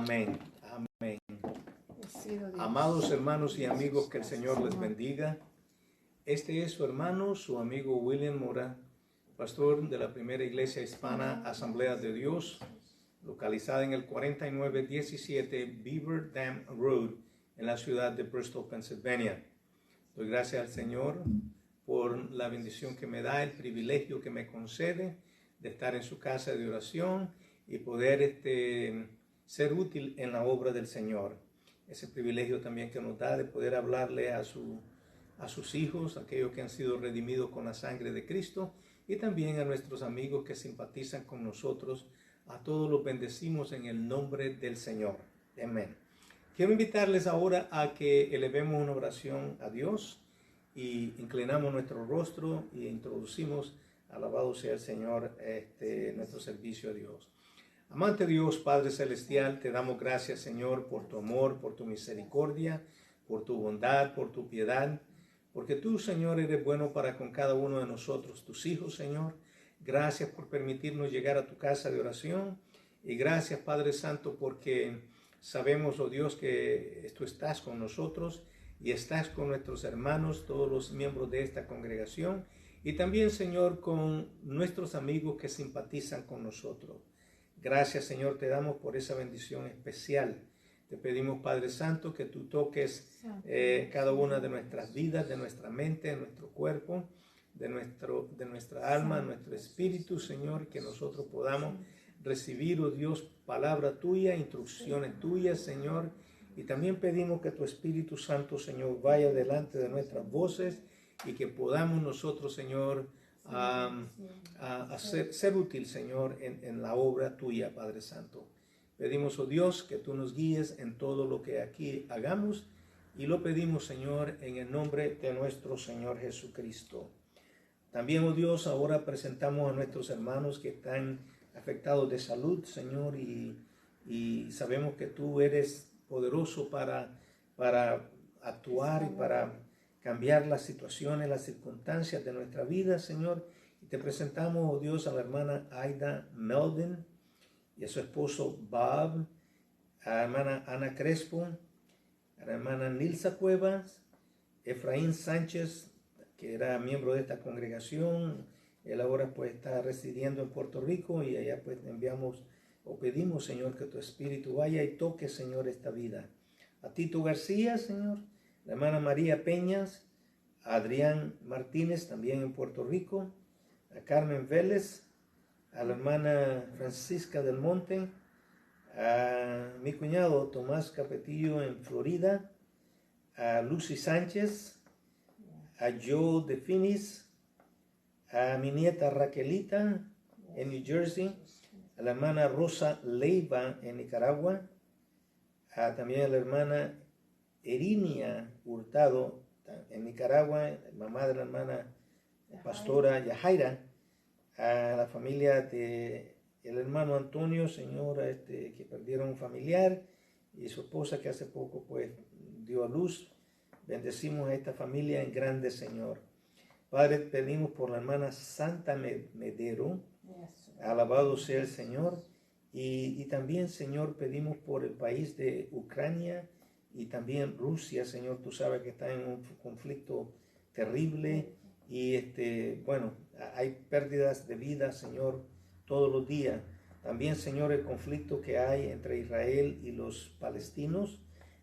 Amén. Amén. Amados hermanos y amigos, que el Señor les bendiga. Este es su hermano, su amigo William Mora, pastor de la primera iglesia hispana Asamblea de Dios, localizada en el 4917 Beaver Dam Road, en la ciudad de Bristol, Pennsylvania. Doy gracias al Señor por la bendición que me da, el privilegio que me concede de estar en su casa de oración y poder ser útil en la obra del Señor. Ese privilegio también que nos da de poder hablarle a sus hijos, aquellos que han sido redimidos con la sangre de Cristo, y también a nuestros amigos que simpatizan con nosotros. A todos los bendecimos en el nombre del Señor. Amén. Quiero invitarles ahora a que elevemos una oración a Dios y inclinamos nuestro rostro y introducimos, alabado sea el Señor, nuestro servicio a Dios. Amante Dios, Padre Celestial, te damos gracias, Señor, por tu amor, por tu misericordia, por tu bondad, por tu piedad, porque tú, Señor, eres bueno para con cada uno de nosotros, tus hijos, Señor. Gracias por permitirnos llegar a tu casa de oración y gracias, Padre Santo, porque sabemos, oh Dios, que tú estás con nosotros y estás con nuestros hermanos, todos los miembros de esta congregación, y también, Señor, con nuestros amigos que simpatizan con nosotros. Gracias, Señor, te damos por esa bendición especial. Te pedimos, Padre Santo, que tú toques cada una de nuestras vidas, de nuestra mente, de nuestro cuerpo, de nuestra alma, nuestro espíritu, Señor, que nosotros podamos recibir, oh Dios, palabra tuya, instrucciones tuyas, Señor. Y también pedimos que tu Espíritu Santo, Señor, vaya delante de nuestras voces y que podamos nosotros, Señor, ser útil, Señor, en la obra tuya, Padre Santo. Pedimos, oh Dios, que tú nos guíes en todo lo que aquí hagamos y lo pedimos, Señor, en el nombre de nuestro Señor Jesucristo. También, oh Dios, ahora presentamos a nuestros hermanos que están afectados de salud, Señor, y sabemos que tú eres poderoso para actuar y para cambiar las situaciones, las circunstancias de nuestra vida, Señor. Y te presentamos, oh Dios, a la hermana Aida Melvin y a su esposo Bob, a la hermana Ana Crespo, a la hermana Nilsa Cuevas, Efraín Sánchez, que era miembro de esta congregación. Él ahora pues está residiendo en Puerto Rico y allá pues enviamos o pedimos, Señor, que tu Espíritu vaya y toque, Señor, esta vida. A Tito García, Señor, la hermana María Peñas, a Adrián Martínez, también en Puerto Rico, a Carmen Vélez, a la hermana Francisca del Monte, a mi cuñado Tomás Capetillo en Florida, a Lucy Sánchez, a Joe de Finis, a mi nieta Raquelita en New Jersey, a la hermana Rosa Leiva en Nicaragua, también a la hermana Erinia Hurtado en Nicaragua, mamá de la hermana pastora Yajaira, a la familia de el hermano Antonio, Señor, que perdieron un familiar, y su esposa que hace poco pues dio a luz. Bendecimos a esta familia en grande, Señor. Padre, pedimos por la hermana Santa Medero, alabado sea el Señor, y también, Señor, pedimos por el país de Ucrania y también Rusia, Señor. Tú sabes que está en un conflicto terrible y bueno, hay pérdidas de vida, Señor, todos los días. También, Señor, el conflicto que hay entre Israel y los palestinos.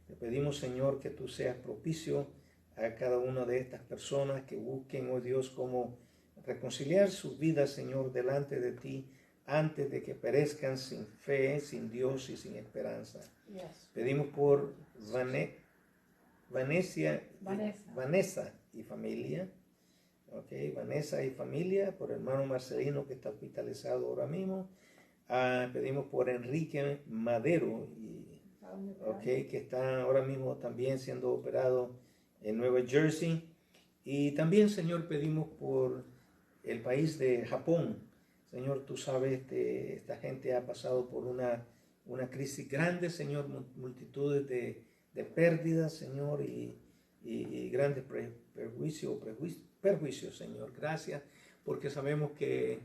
Te pedimos, Señor, que tú seas propicio a cada una de estas personas que busquen, oh Dios, cómo reconciliar sus vidas, Señor, delante de ti, antes de que perezcan sin fe, sin Dios y sin esperanza. Yes. Pedimos por Vanessa y familia. Okay, Vanessa y familia, por hermano Marcelino que está hospitalizado ahora mismo. Pedimos por Enrique Madero, que está ahora mismo también siendo operado en Nueva Jersey. Y también, Señor, pedimos por el país de Japón. Señor, tú sabes, esta gente ha pasado por una crisis grande, Señor, multitudes de pérdidas, Señor, y grandes perjuicios, Señor. Gracias, porque sabemos que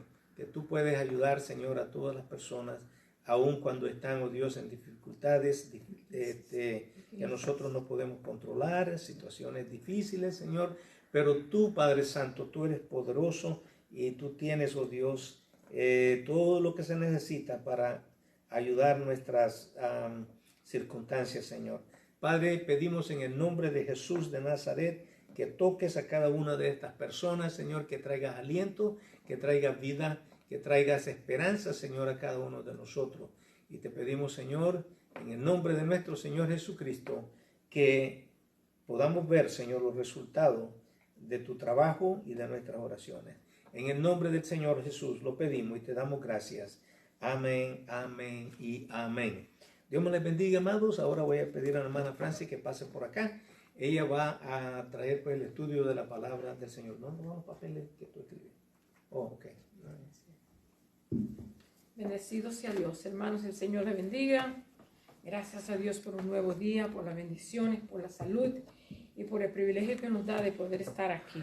tú puedes ayudar, Señor, a todas las personas aun cuando están, oh Dios, en dificultades que nosotros no podemos controlar, situaciones difíciles, Señor, pero tú, Padre Santo, tú eres poderoso y tú tienes, oh Dios, todo lo que se necesita para ayudar nuestras circunstancias, Señor. Padre, pedimos en el nombre de Jesús de Nazaret que toques a cada una de estas personas, Señor, que traigas aliento, que traigas vida, que traigas esperanza, Señor, a cada uno de nosotros. Y te pedimos, Señor, en el nombre de nuestro Señor Jesucristo, que podamos ver, Señor, los resultados de tu trabajo y de nuestras oraciones. En el nombre del Señor Jesús lo pedimos y te damos gracias. Amén, amén y amén. Dios me les bendiga, amados. Ahora voy a pedir a la hermana Francis que pase por acá. Ella va a traer pues el estudio de la palabra del Señor. No los papeles que tú escribes. Oh, ok. Bendecido sea Dios, hermanos, el Señor le bendiga. Gracias a Dios por un nuevo día, por las bendiciones, por la salud y por el privilegio que nos da de poder estar aquí.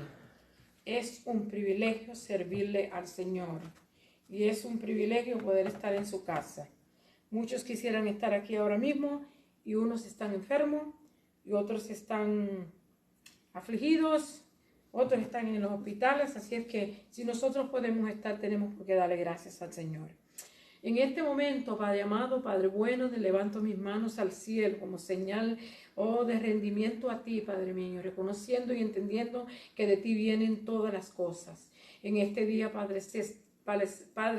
Es un privilegio servirle al Señor y es un privilegio poder estar en su casa. Muchos quisieran estar aquí ahora mismo y unos están enfermos y otros están afligidos, otros están en los hospitales, así es que si nosotros podemos estar, tenemos por qué darle gracias al Señor. En este momento, Padre amado, Padre bueno, levanto mis manos al cielo como señal de rendimiento a ti, Padre mío, reconociendo y entendiendo que de ti vienen todas las cosas. En este día, Padre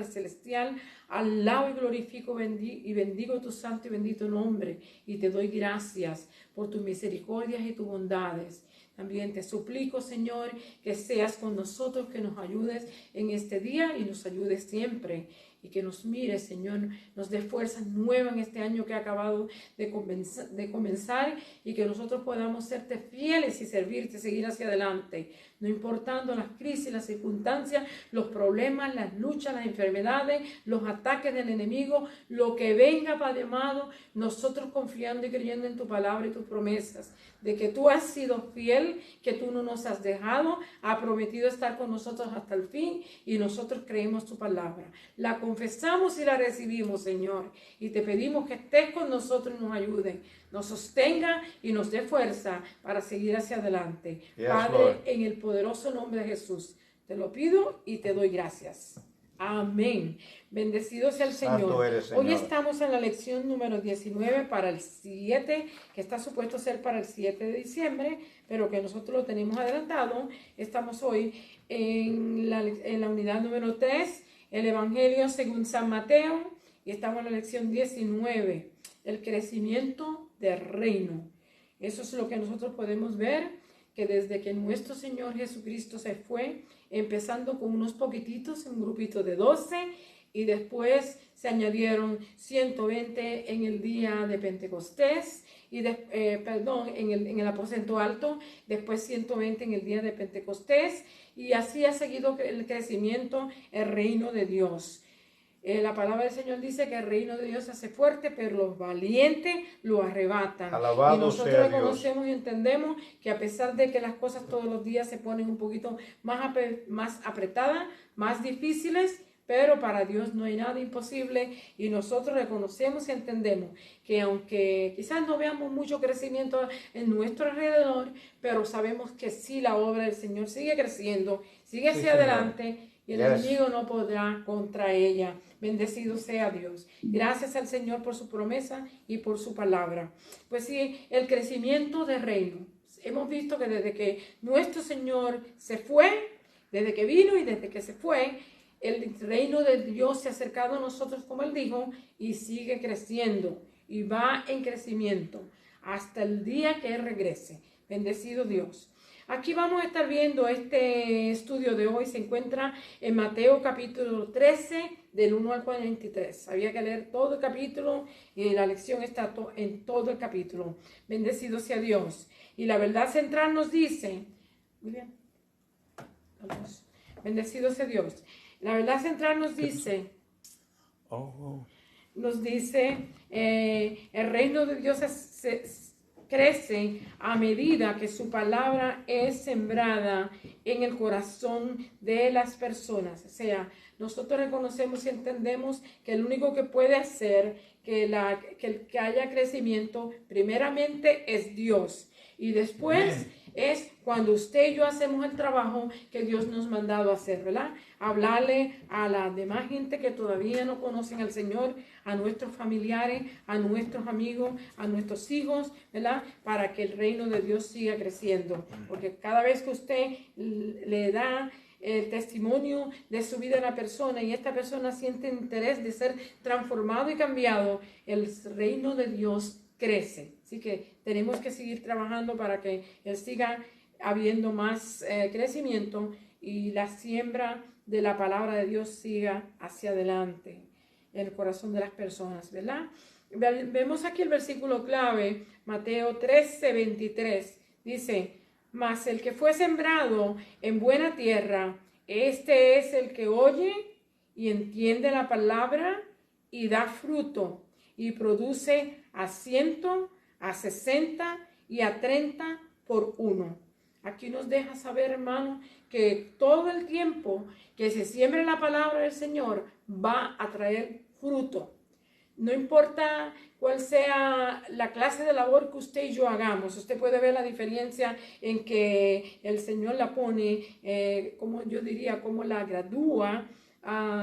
Celestial, alabo y glorifico y bendigo tu santo y bendito nombre y te doy gracias por tus misericordias y tus bondades. También te suplico, Señor, que seas con nosotros, que nos ayudes en este día y nos ayudes siempre. Y que nos mires, Señor, nos dé fuerzas nuevas en este año que ha acabado de comenzar y que nosotros podamos serte fieles y servirte, seguir hacia adelante. No importando las crisis, las circunstancias, los problemas, las luchas, las enfermedades, los ataques del enemigo, lo que venga, Padre amado, nosotros confiando y creyendo en tu palabra y tus promesas, de que tú has sido fiel, que tú no nos has dejado, has prometido estar con nosotros hasta el fin y nosotros creemos tu palabra. La confesamos y la recibimos, Señor, y te pedimos que estés con nosotros y nos ayude, nos sostenga y nos dé fuerza para seguir hacia adelante. Yes, Padre, Lord. En el poderoso nombre de Jesús, te lo pido y te doy gracias. Amén. Bendecido sea el Señor. Señor. Hoy estamos en la lección número 19 para el 7, que está supuesto ser para el 7 de diciembre, pero que nosotros lo tenemos adelantado. Estamos hoy en la unidad número 3, el Evangelio según San Mateo, y estamos en la lección 19, el crecimiento del reino. Eso es lo que nosotros podemos ver, que desde que nuestro Señor Jesucristo se fue, empezando con unos poquititos, un grupito de 12, y después se añadieron 120 en el día de Pentecostés, en el aposento alto, después 120 en el día de Pentecostés, y así ha seguido el crecimiento, el reino de Dios. La palabra del Señor dice que el reino de Dios se hace fuerte, pero los valientes lo arrebatan. Alabado y nosotros reconocemos y entendemos que a pesar de que las cosas todos los días se ponen un poquito más apretadas, más difíciles, pero para Dios no hay nada imposible y nosotros reconocemos y entendemos que aunque quizás no veamos mucho crecimiento en nuestro alrededor, pero sabemos que sí la obra del Señor sigue creciendo, sigue hacia adelante y el enemigo no podrá contra ella. Bendecido sea Dios. Gracias al Señor por su promesa y por su palabra. Pues sí, el crecimiento del reino. Hemos visto que desde que nuestro Señor se fue, desde que vino y desde que se fue, el reino de Dios se ha acercado a nosotros, como Él dijo, y sigue creciendo y va en crecimiento hasta el día que Él regrese. Bendecido Dios. Aquí vamos a estar viendo este estudio de hoy. Se encuentra en Mateo capítulo 13, del 1 al 43. Había que leer todo el capítulo y la lección está en todo el capítulo. Bendecido sea Dios. Y la verdad central nos dice, William, vamos. Bendecido sea Dios. La verdad central nos dice, el reino de Dios crece a medida que su palabra es sembrada en el corazón de las personas. O sea, nosotros reconocemos y entendemos que el único que puede hacer que haya crecimiento primeramente es Dios. Y después es cuando usted y yo hacemos el trabajo que Dios nos ha mandado a hacer, ¿verdad? Hablarle a la demás gente que todavía no conocen al Señor, a nuestros familiares, a nuestros amigos, a nuestros hijos, ¿verdad? Para que el reino de Dios siga creciendo. Porque cada vez que usted le da el testimonio de su vida a la persona y esta persona siente interés de ser transformado y cambiado, el reino de Dios crece. Así que tenemos que seguir trabajando para que él siga habiendo más crecimiento y la siembra de la palabra de Dios siga hacia adelante en el corazón de las personas, ¿verdad? Vemos aquí el versículo clave, Mateo 13:23, dice: mas el que fue sembrado en buena tierra, este es el que oye y entiende la palabra y da fruto y produce a 100, a 60 y a 30 por uno. Aquí nos deja saber, hermano, que todo el tiempo que se siembre la palabra del Señor va a traer fruto. No importa cuál sea la clase de labor que usted y yo hagamos, usted puede ver la diferencia en que el Señor la pone, como yo diría, como la gradúa,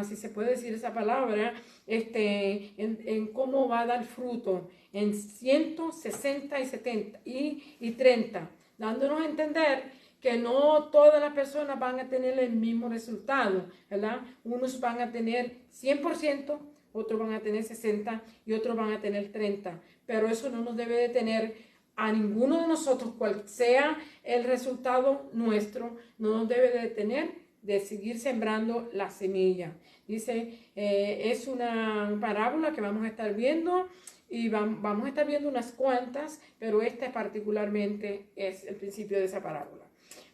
si se puede decir esa palabra, en cómo va a dar fruto, en 100, 60 y 70 y 30, dándonos a entender que no todas las personas van a tener el mismo resultado, ¿verdad? Unos van a tener 100%, otros van a tener 60 y otros van a tener 30. Pero eso no nos debe detener a ninguno de nosotros, cual sea el resultado nuestro, no nos debe detener de seguir sembrando la semilla. Dice, es una parábola que vamos a estar viendo y vamos a estar viendo unas cuantas, pero esta particularmente es el principio de esa parábola.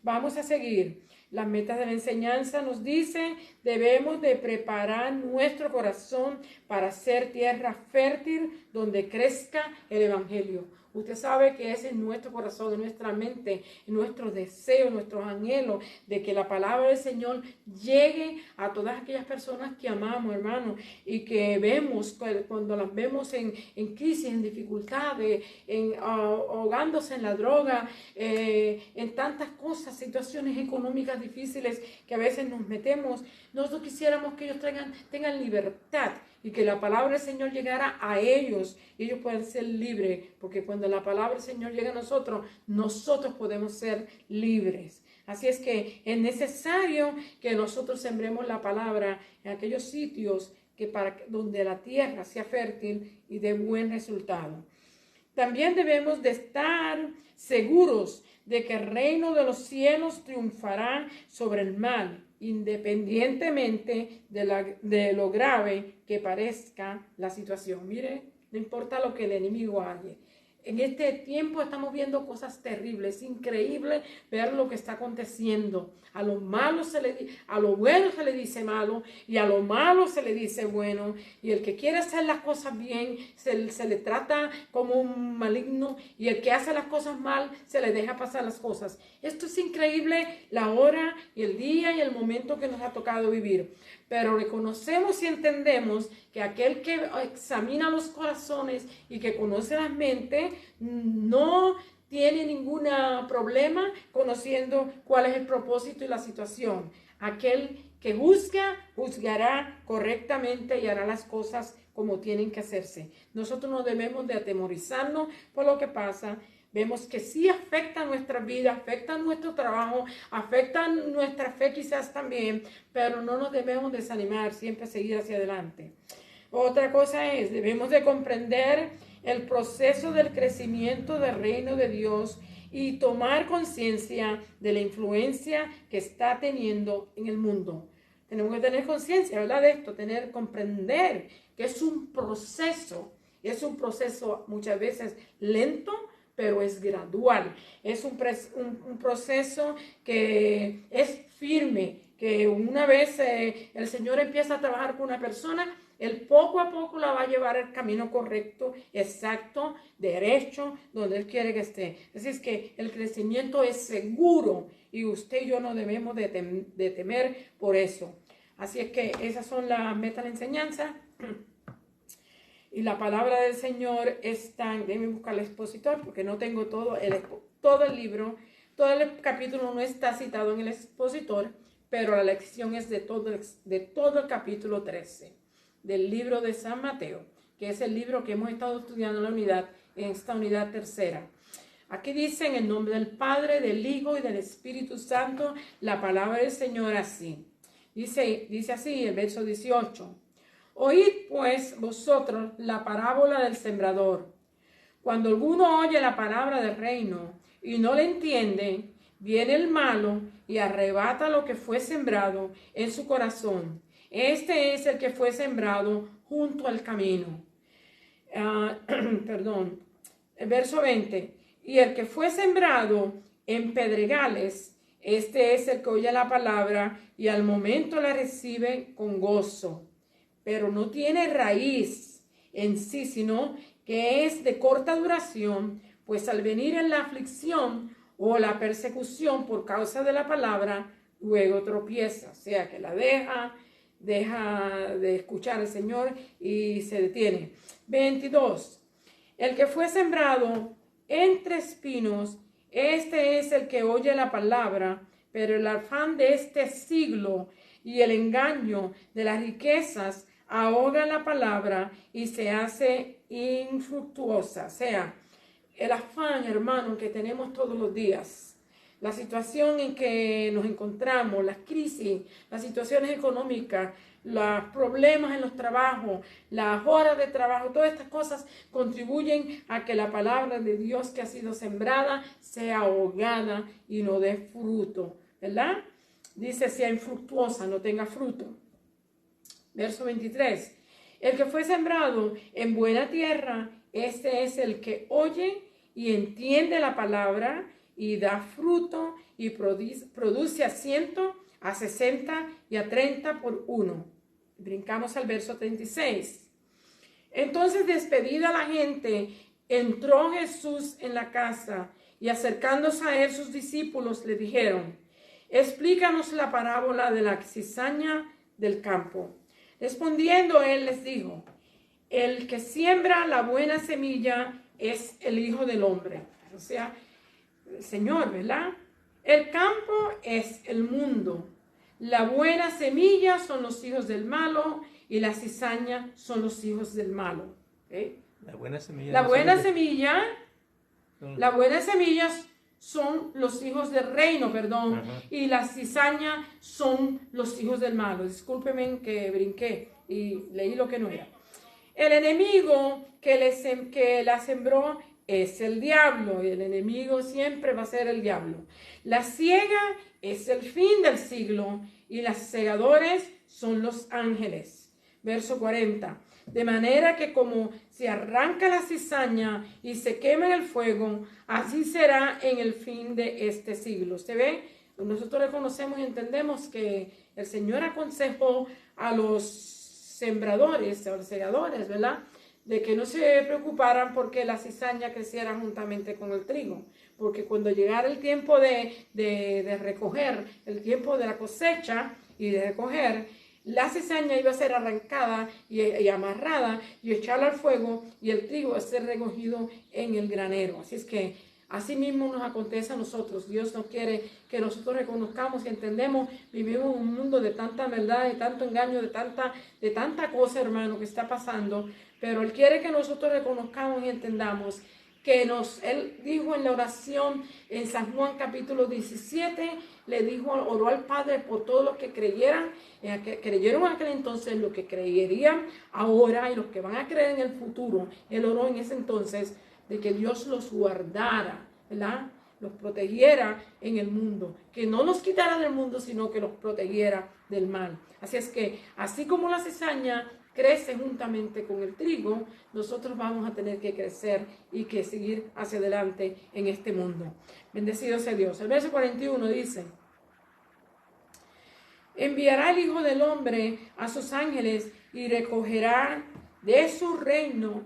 Vamos a seguir. Las metas de la enseñanza nos dice, debemos de preparar nuestro corazón para ser tierra fértil donde crezca el evangelio. Usted sabe que ese es nuestro corazón, nuestra mente, nuestros deseos, nuestros anhelos de que la palabra del Señor llegue a todas aquellas personas que amamos, hermano, y que vemos, cuando las vemos en crisis, en dificultades, ahogándose en la droga, en tantas cosas, situaciones económicas difíciles que a veces nos metemos. Nosotros quisiéramos que ellos tengan libertad y que la palabra del Señor llegara a ellos y ellos puedan ser libres, porque cuando la palabra del Señor llega a nosotros, nosotros podemos ser libres. Así es que es necesario que nosotros sembremos la palabra en aquellos sitios donde la tierra sea fértil y dé buen resultado. También debemos de estar seguros de que el reino de los cielos triunfará sobre el mal, independientemente de lo grave que parezca la situación. Mire, no importa lo que el enemigo haga. En este tiempo estamos viendo cosas terribles, es increíble ver lo que está aconteciendo. A lo malo a lo bueno se le dice malo y a lo malo se le dice bueno. Y el que quiere hacer las cosas bien se le trata como un maligno y el que hace las cosas mal se le deja pasar las cosas. Esto es increíble, la hora y el día y el momento que nos ha tocado vivir. Pero reconocemos y entendemos que aquel que examina los corazones y que conoce las mentes no tiene ningún problema conociendo cuál es el propósito y la situación. Aquel que juzgará correctamente y hará las cosas como tienen que hacerse. Nosotros no debemos de atemorizarnos por lo que pasa. Vemos que sí afecta nuestra vida, afecta nuestro trabajo, afecta nuestra fe quizás también, pero no nos debemos desanimar, siempre seguir hacia adelante. Otra cosa es, debemos de comprender el proceso del crecimiento del reino de Dios y tomar conciencia de la influencia que está teniendo en el mundo. Tenemos que tener conciencia, ¿verdad? De esto, comprender que es un proceso muchas veces lento, pero es gradual. Es un proceso que es firme, que una vez el Señor empieza a trabajar con una persona, Él poco a poco la va a llevar al camino correcto, exacto, derecho, donde Él quiere que esté. Así es que el crecimiento es seguro y usted y yo no debemos de temer por eso. Así es que esas son las metas de la enseñanza. Y la palabra del Señor está, déjenme buscar el expositor porque no tengo todo el libro, todo el capítulo no está citado en el expositor, pero la lección es de todo el capítulo 13 del libro de San Mateo, que es el libro que hemos estado estudiando en esta unidad tercera. Aquí dice en el nombre del Padre, del Hijo y del Espíritu Santo, la palabra del Señor así. Dice así el verso 18. Oíd pues vosotros la parábola del sembrador. Cuando alguno oye la palabra del reino y no le entiende, viene el malo y arrebata lo que fue sembrado en su corazón. Este es el que fue sembrado junto al camino. El verso 20. Y el que fue sembrado en pedregales, este es el que oye la palabra y al momento la recibe con gozo, pero no tiene raíz en sí, sino que es de corta duración, pues al venir en la aflicción o la persecución por causa de la palabra, luego tropieza, o sea que la deja de escuchar al Señor y se detiene. 22. El que fue sembrado entre espinos, este es el que oye la palabra, pero el afán de este siglo y el engaño de las riquezas ahoga la palabra y se hace infructuosa. O sea, el afán, hermano, que tenemos todos los días, la situación en que nos encontramos, las crisis, las situaciones económicas, los problemas en los trabajos, las horas de trabajo, todas estas cosas contribuyen a que la palabra de Dios que ha sido sembrada sea ahogada y no dé fruto, ¿verdad? Dice, sea infructuosa, no tenga fruto. Verso 23. El que fue sembrado en buena tierra, este es el que oye y entiende la palabra y da fruto y produce a 100, a 60 y a 30 por uno. Brincamos al verso 36. Entonces, despedida la gente, entró Jesús en la casa y acercándose a él sus discípulos le dijeron, explícanos la parábola de la cizaña del campo. Respondiendo él les dijo, el que siembra la buena semilla es el Hijo del Hombre, o sea, el Señor, ¿verdad? El campo es el mundo. La buena semilla son los hijos del malo y la cizaña son los hijos del malo. ¿Okay? La buena semilla. La buena semilla son los hijos del reino, perdón, y la cizaña son los hijos del malo. Discúlpenme que brinqué y leí lo que no era. El enemigo que la sembró es el diablo, y el enemigo siempre va a ser el diablo. La siega es el fin del siglo y los segadores son los ángeles. Verso 40. De manera que como se arranca la cizaña y se quema en el fuego, así será en el fin de este siglo. ¿Usted ve? Nosotros reconocemos y entendemos que el Señor aconsejó a los sembradores, a los segadores, ¿verdad? De que no se preocuparan porque la cizaña creciera juntamente con el trigo. Porque cuando llegara el tiempo de recoger, el tiempo de la cosecha y de recoger, la cizaña iba a ser arrancada y amarrada y echarla al fuego y el trigo va a ser recogido en el granero. Así es que así mismo nos acontece a nosotros. Dios no quiere que nosotros reconozcamos y entendemos. Vivimos en un mundo de tanta maldad, de tanto engaño, de tanta cosa, hermano, que está pasando. Pero Él quiere que nosotros reconozcamos y entendamos que Él dijo en la oración en San Juan capítulo 17, oró al Padre por todos los que creyeron en aquel entonces, los que creerían ahora y los que van a creer en el futuro. Él oró en ese entonces de que Dios los guardara, ¿verdad? Los protegiera en el mundo, que no nos quitara del mundo, sino que los protegiera del mal. Así es que, así como la cizaña crece juntamente con el trigo, nosotros vamos a tener que crecer y que seguir hacia adelante en este mundo. Bendecido sea Dios. El verso 41 dice, enviará el Hijo del Hombre a sus ángeles y recogerá de su reino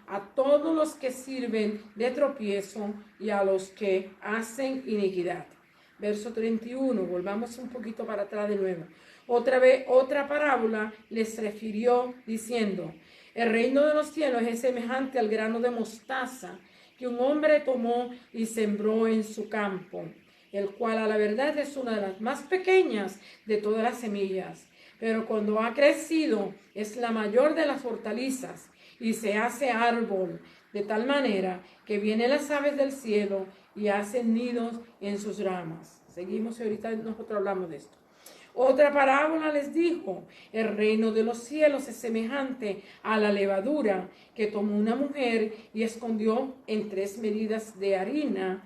a todos los que sirven de tropiezo y a los que hacen iniquidad. Verso 31, volvamos un poquito para atrás de nuevo. Otra parábola les refirió diciendo: el reino de los cielos es semejante al grano de mostaza que un hombre tomó y sembró en su campo, el cual a la verdad es una de las más pequeñas de todas las semillas, pero cuando ha crecido es la mayor de las hortalizas y se hace árbol, de tal manera que vienen las aves del cielo y hacen nidos en sus ramas. Seguimos y ahorita nosotros hablamos de esto. Otra parábola les dijo: el reino de los cielos es semejante a la levadura que tomó una mujer y escondió en 3 medidas de harina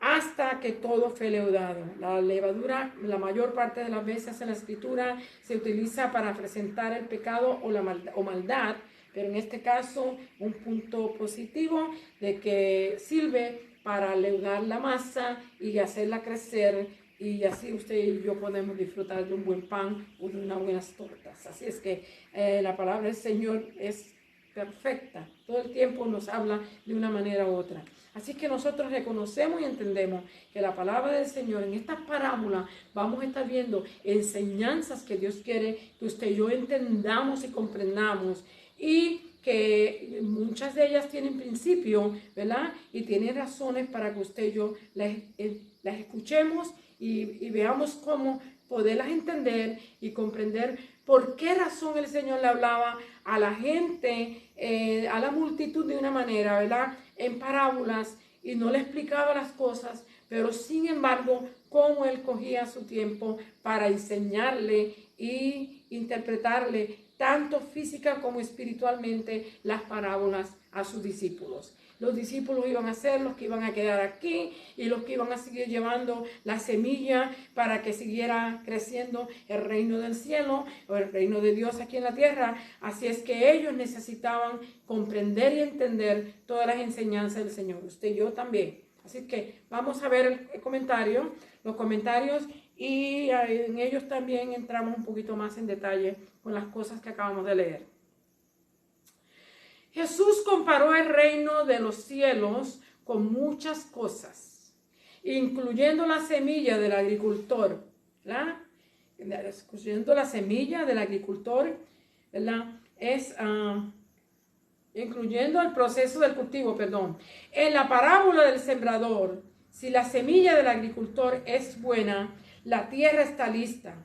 hasta que todo fue leudado. La levadura, la mayor parte de las veces en la escritura, se utiliza para presentar el pecado o maldad, pero en este caso un punto positivo de que sirve para leudar la masa y hacerla crecer, y así usted y yo podemos disfrutar de un buen pan o de unas buenas tortas. Así es que la palabra del Señor es perfecta. Todo el tiempo nos habla de una manera u otra. Así que nosotros reconocemos y entendemos que la palabra del Señor, en esta parábola, vamos a estar viendo enseñanzas que Dios quiere que usted y yo entendamos y comprendamos, y que muchas de ellas tienen principio, ¿verdad? Y tienen razones para que usted y yo las escuchemos y veamos cómo poderlas entender y comprender por qué razón el Señor le hablaba a la gente, a la multitud de una manera, ¿verdad? En parábolas, y no le explicaba las cosas, pero sin embargo, cómo Él cogía su tiempo para enseñarle y interpretarle tanto física como espiritualmente las parábolas a sus discípulos. Los discípulos iban a ser los que iban a quedar aquí y los que iban a seguir llevando la semilla para que siguiera creciendo el reino del cielo o el reino de Dios aquí en la tierra. Así es que ellos necesitaban comprender y entender todas las enseñanzas del Señor. Usted y yo también. Así que vamos a ver los comentarios, y en ellos también entramos un poquito más en detalle con las cosas que acabamos de leer. Jesús comparó el reino de los cielos con muchas cosas, incluyendo la semilla del agricultor, ¿verdad? Incluyendo la semilla del agricultor, ¿verdad? Incluyendo el proceso del cultivo, perdón. En la parábola del sembrador, si la semilla del agricultor es buena, la tierra está lista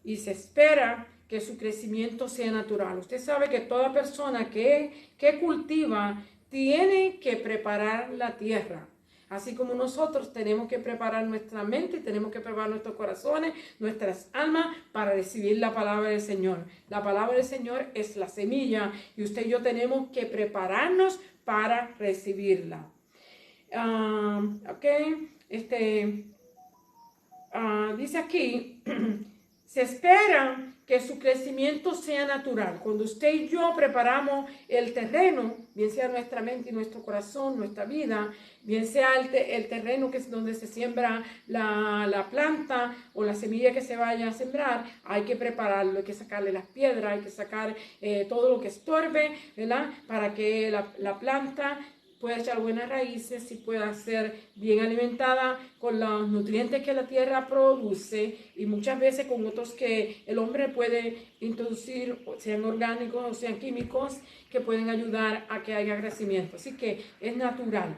y se espera que su crecimiento sea natural. Usted sabe que toda persona que cultiva tiene que preparar la tierra. Así como nosotros tenemos que preparar nuestra mente, tenemos que preparar nuestros corazones, nuestras almas para recibir la palabra del Señor. La palabra del Señor es la semilla y usted y yo tenemos que prepararnos para recibirla. Dice aquí, se espera que su crecimiento sea natural. Cuando usted y yo preparamos el terreno, bien sea nuestra mente y nuestro corazón, nuestra vida, bien sea el terreno que es donde se siembra la planta o la semilla que se vaya a sembrar, hay que prepararlo, hay que sacarle las piedras, hay que sacar todo lo que estorbe, ¿verdad? Para que la planta pueda echar buenas raíces y pueda ser bien alimentada con los nutrientes que la tierra produce, y muchas veces con otros que el hombre puede introducir, sean orgánicos o sean químicos, que pueden ayudar a que haya crecimiento. Así que es natural.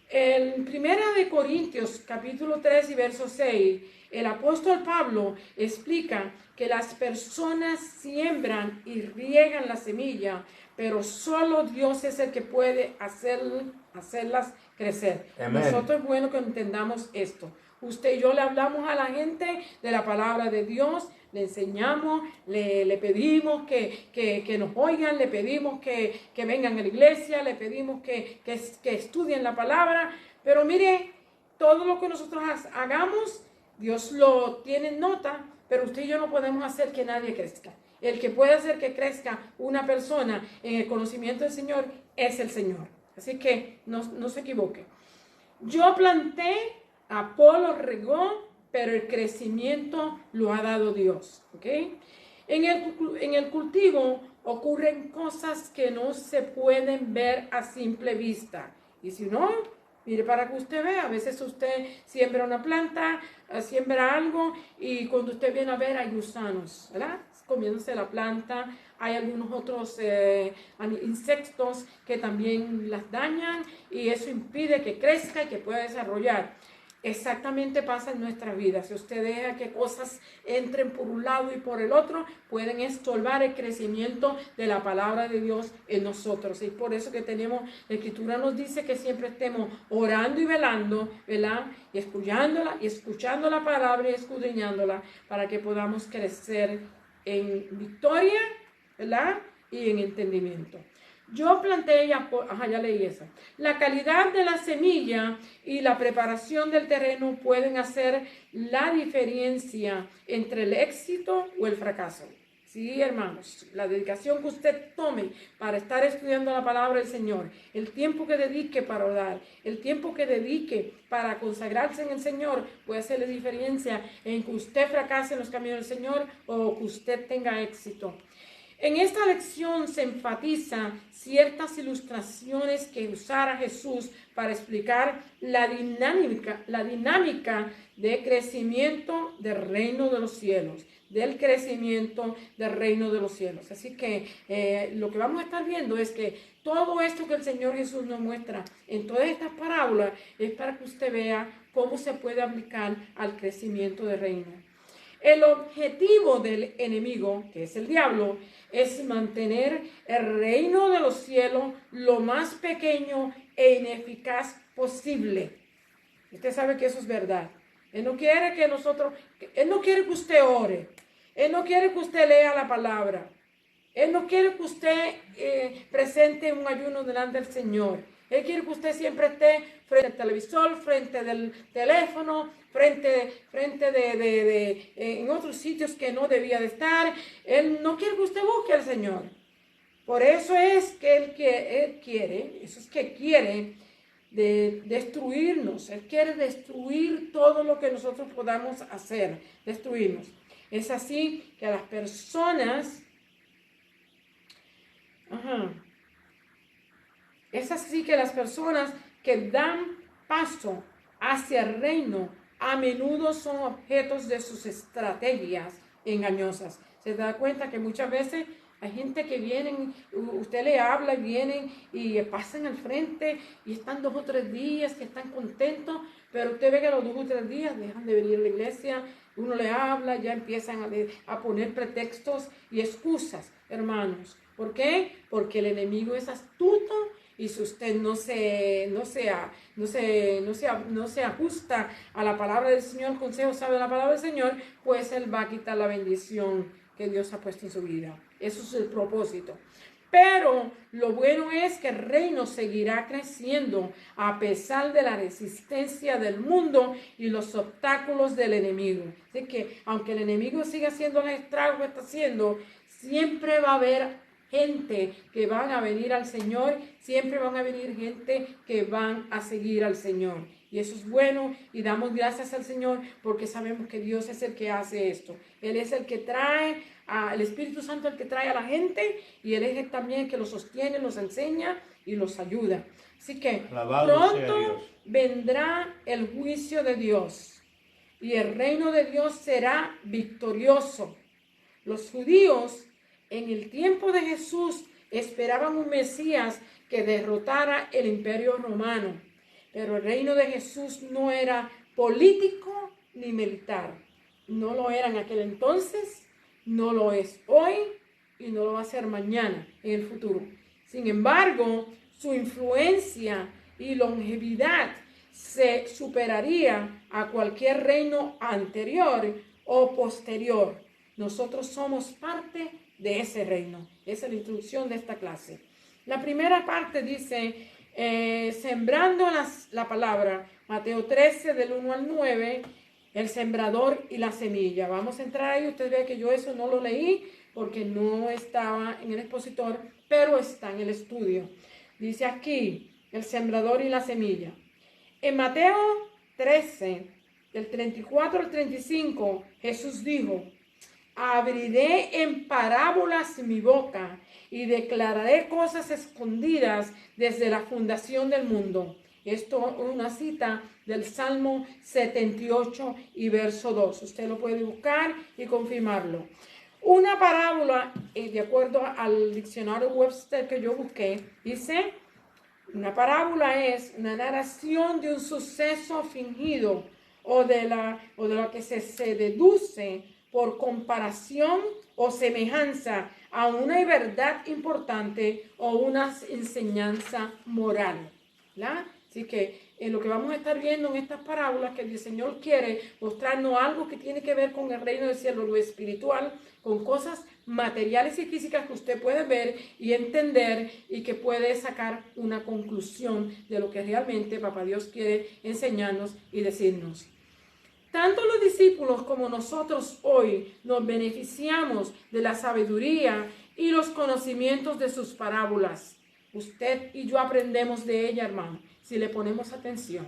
En 1 Corintios capítulo 3 y verso 6, el apóstol Pablo explica que las personas siembran y riegan la semilla, pero solo Dios es el que puede hacerlas crecer. Amén. Nosotros es bueno que entendamos esto. Usted y yo le hablamos a la gente de la palabra de Dios, le enseñamos, le pedimos que nos oigan, le pedimos que vengan a la iglesia, le pedimos que estudien la palabra, pero mire, todo lo que nosotros hagamos, Dios lo tiene en nota, pero usted y yo no podemos hacer que nadie crezca. El que puede hacer que crezca una persona en el conocimiento del Señor es el Señor. Así que no se equivoque. Yo planté, Apolo regó, pero el crecimiento lo ha dado Dios. ¿Okay? En el cultivo ocurren cosas que no se pueden ver a simple vista. Y si no, mire para que usted vea, a veces usted siembra una planta, siembra algo y cuando usted viene a ver hay gusanos, ¿verdad? Comiéndose la planta, hay algunos otros insectos que también las dañan y eso impide que crezca y que pueda desarrollar. Exactamente pasa en nuestra vida. Si usted deja que cosas entren por un lado y por el otro, pueden estorbar el crecimiento de la palabra de Dios en nosotros. Y por eso que tenemos, la Escritura nos dice que siempre estemos orando y velando, ¿verdad? Y escuchando la palabra y escudriñándola para que podamos crecer en victoria, ¿verdad? Y en entendimiento. Yo planteé, ya leí esa. La calidad de la semilla y la preparación del terreno pueden hacer la diferencia entre el éxito o el fracaso. Sí, hermanos, la dedicación que usted tome para estar estudiando la palabra del Señor, el tiempo que dedique para orar, el tiempo que dedique para consagrarse en el Señor, puede hacer la diferencia en que usted fracase en los caminos del Señor o que usted tenga éxito. En esta lección se enfatiza ciertas ilustraciones que usara Jesús para explicar la dinámica de crecimiento del reino de los cielos, del crecimiento del reino de los cielos. Así que lo que vamos a estar viendo es que todo esto que el Señor Jesús nos muestra en todas estas parábolas es para que usted vea cómo se puede aplicar al crecimiento del reino. El objetivo del enemigo, que es el diablo, es mantener el reino de los cielos lo más pequeño e ineficaz posible. Usted sabe que eso es verdad. Él no quiere Él no quiere que usted ore. Él no quiere que usted lea la palabra. Él no quiere que usted presente un ayuno delante del Señor. Él quiere que usted siempre esté frente al televisor, frente del teléfono, en otros sitios que no debía de estar. Él no quiere que usted busque al Señor. Por eso es que Él quiere destruirnos. Él quiere destruir todo lo que nosotros podamos hacer, destruirnos. Es así que las personas... Es así que las personas que dan paso hacia el reino a menudo son objetos de sus estrategias engañosas. Se da cuenta que muchas veces hay gente que vienen, usted le habla y vienen y pasan al frente y están 2 o 3 días que están contentos, pero usted ve que a los 2 o 3 días dejan de venir a la iglesia, uno le habla, ya empiezan a poner pretextos y excusas, hermanos. ¿Por qué? Porque el enemigo es astuto y si usted no se ajusta a la palabra del Señor, el consejo sabe de la palabra del Señor, pues Él va a quitar la bendición que Dios ha puesto en su vida. Eso es el propósito. Pero lo bueno es que el reino seguirá creciendo a pesar de la resistencia del mundo y los obstáculos del enemigo. Así que aunque el enemigo siga haciendo el estrago que está haciendo, siempre va a haber gente que van a venir al Señor, siempre van a venir gente que van a seguir al Señor. Y eso es bueno y damos gracias al Señor porque sabemos que Dios es el que hace esto. Él es el que trae, el Espíritu Santo el que trae a la gente y Él es el también que los sostiene, los enseña y los ayuda. Así que pronto vendrá el juicio de Dios y el reino de Dios será victorioso. Los judíos en el tiempo de Jesús esperaban un Mesías que derrotara el imperio romano, pero el reino de Jesús no era político ni militar. No lo era en aquel entonces, no lo es hoy y no lo va a ser mañana en el futuro. Sin embargo, su influencia y longevidad se superaría a cualquier reino anterior o posterior. Nosotros somos parte de ese reino. Esa es la introducción de esta clase. La primera parte dice, sembrando la palabra, Mateo 13, del 1 al 9, el sembrador y la semilla. Vamos a entrar ahí, usted ve que yo eso no lo leí porque no estaba en el expositor, pero está en el estudio. Dice aquí, el sembrador y la semilla. En Mateo 13, del 34 al 35, Jesús dijo, abriré en parábolas mi boca y declararé cosas escondidas desde la fundación del mundo. Esto es una cita del Salmo 78 y verso 2. Usted lo puede buscar y confirmarlo. Una parábola, de acuerdo al diccionario Webster que yo busqué, dice: una parábola es una narración de un suceso fingido o de lo que se deduce por comparación o semejanza a una verdad importante o una enseñanza moral, ¿verdad? Así que lo que vamos a estar viendo en estas parábolas, que el Señor quiere mostrarnos algo que tiene que ver con el reino del cielo, lo espiritual, con cosas materiales y físicas que usted puede ver y entender y que puede sacar una conclusión de lo que realmente Papá Dios quiere enseñarnos y decirnos. Tanto los discípulos como nosotros hoy nos beneficiamos de la sabiduría y los conocimientos de sus parábolas. Usted y yo aprendemos de ella, hermano, si le ponemos atención.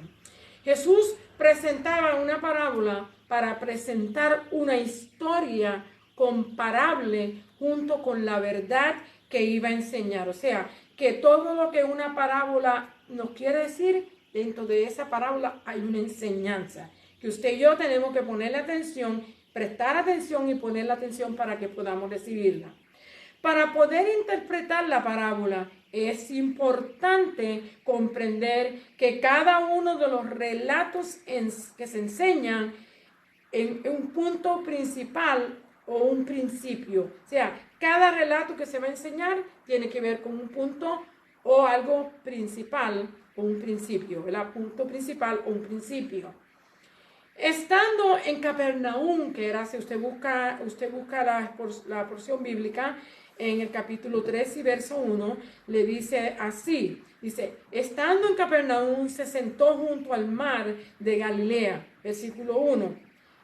Jesús presentaba una parábola para presentar una historia comparable junto con la verdad que iba a enseñar. O sea, que todo lo que una parábola nos quiere decir, dentro de esa parábola hay una enseñanza que usted y yo tenemos que ponerle atención, prestar atención y ponerle atención para que podamos recibirla. Para poder interpretar la parábola es importante comprender que cada uno de los relatos que se enseñan en un punto principal o un principio. O sea, cada relato que se va a enseñar tiene que ver con un punto o algo principal o un principio, ¿verdad? Punto principal o un principio. Estando en Capernaum, que era, si usted busca la porción bíblica, en el capítulo 3 y verso 1, le dice así, dice: estando en Capernaum se sentó junto al mar de Galilea, versículo 1.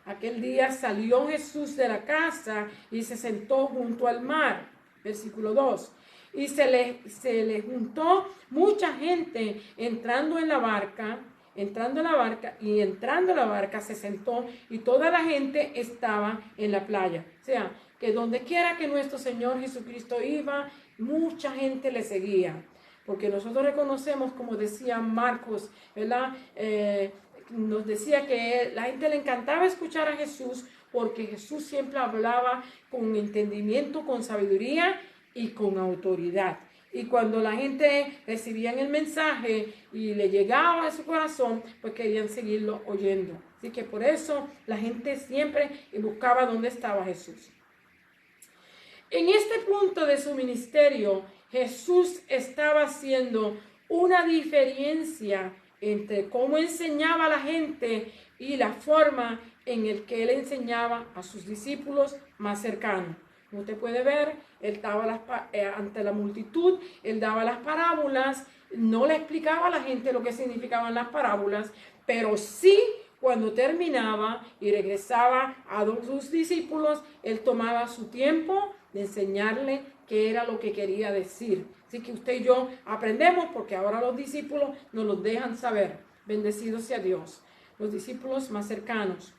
Aquel día salió Jesús de la casa y se sentó junto al mar, versículo 2. Y se le juntó mucha gente entrando a la barca se sentó y toda la gente estaba en la playa. O sea, que donde quiera que nuestro Señor Jesucristo iba, mucha gente le seguía. Porque nosotros reconocemos, como decía Marcos, ¿verdad? Nos decía que la gente le encantaba escuchar a Jesús porque Jesús siempre hablaba con entendimiento, con sabiduría y con autoridad. Y cuando la gente recibía el mensaje y le llegaba a su corazón, pues querían seguirlo oyendo. Así que por eso la gente siempre buscaba dónde estaba Jesús. En este punto de su ministerio, Jesús estaba haciendo una diferencia entre cómo enseñaba a la gente y la forma en la que él enseñaba a sus discípulos más cercanos. Como usted puede ver, él estaba ante la multitud, él daba las parábolas, no le explicaba a la gente lo que significaban las parábolas, pero sí, cuando terminaba y regresaba a sus discípulos, él tomaba su tiempo de enseñarle qué era lo que quería decir. Así que usted y yo aprendemos, porque ahora los discípulos nos lo dejan saber. Bendecido sea Dios. Los discípulos más cercanos.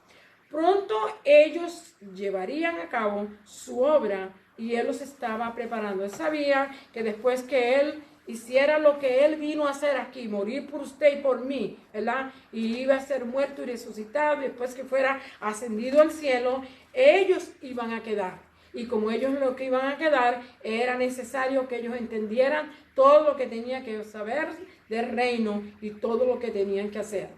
Pronto ellos llevarían a cabo su obra y él los estaba preparando. Él sabía que después que él hiciera lo que él vino a hacer aquí, morir por usted y por mí, ¿verdad? Y iba a ser muerto y resucitado, después que fuera ascendido al cielo, ellos iban a quedar. Y como ellos lo que iban a quedar, era necesario que ellos entendieran todo lo que tenían que saber del reino y todo lo que tenían que hacer.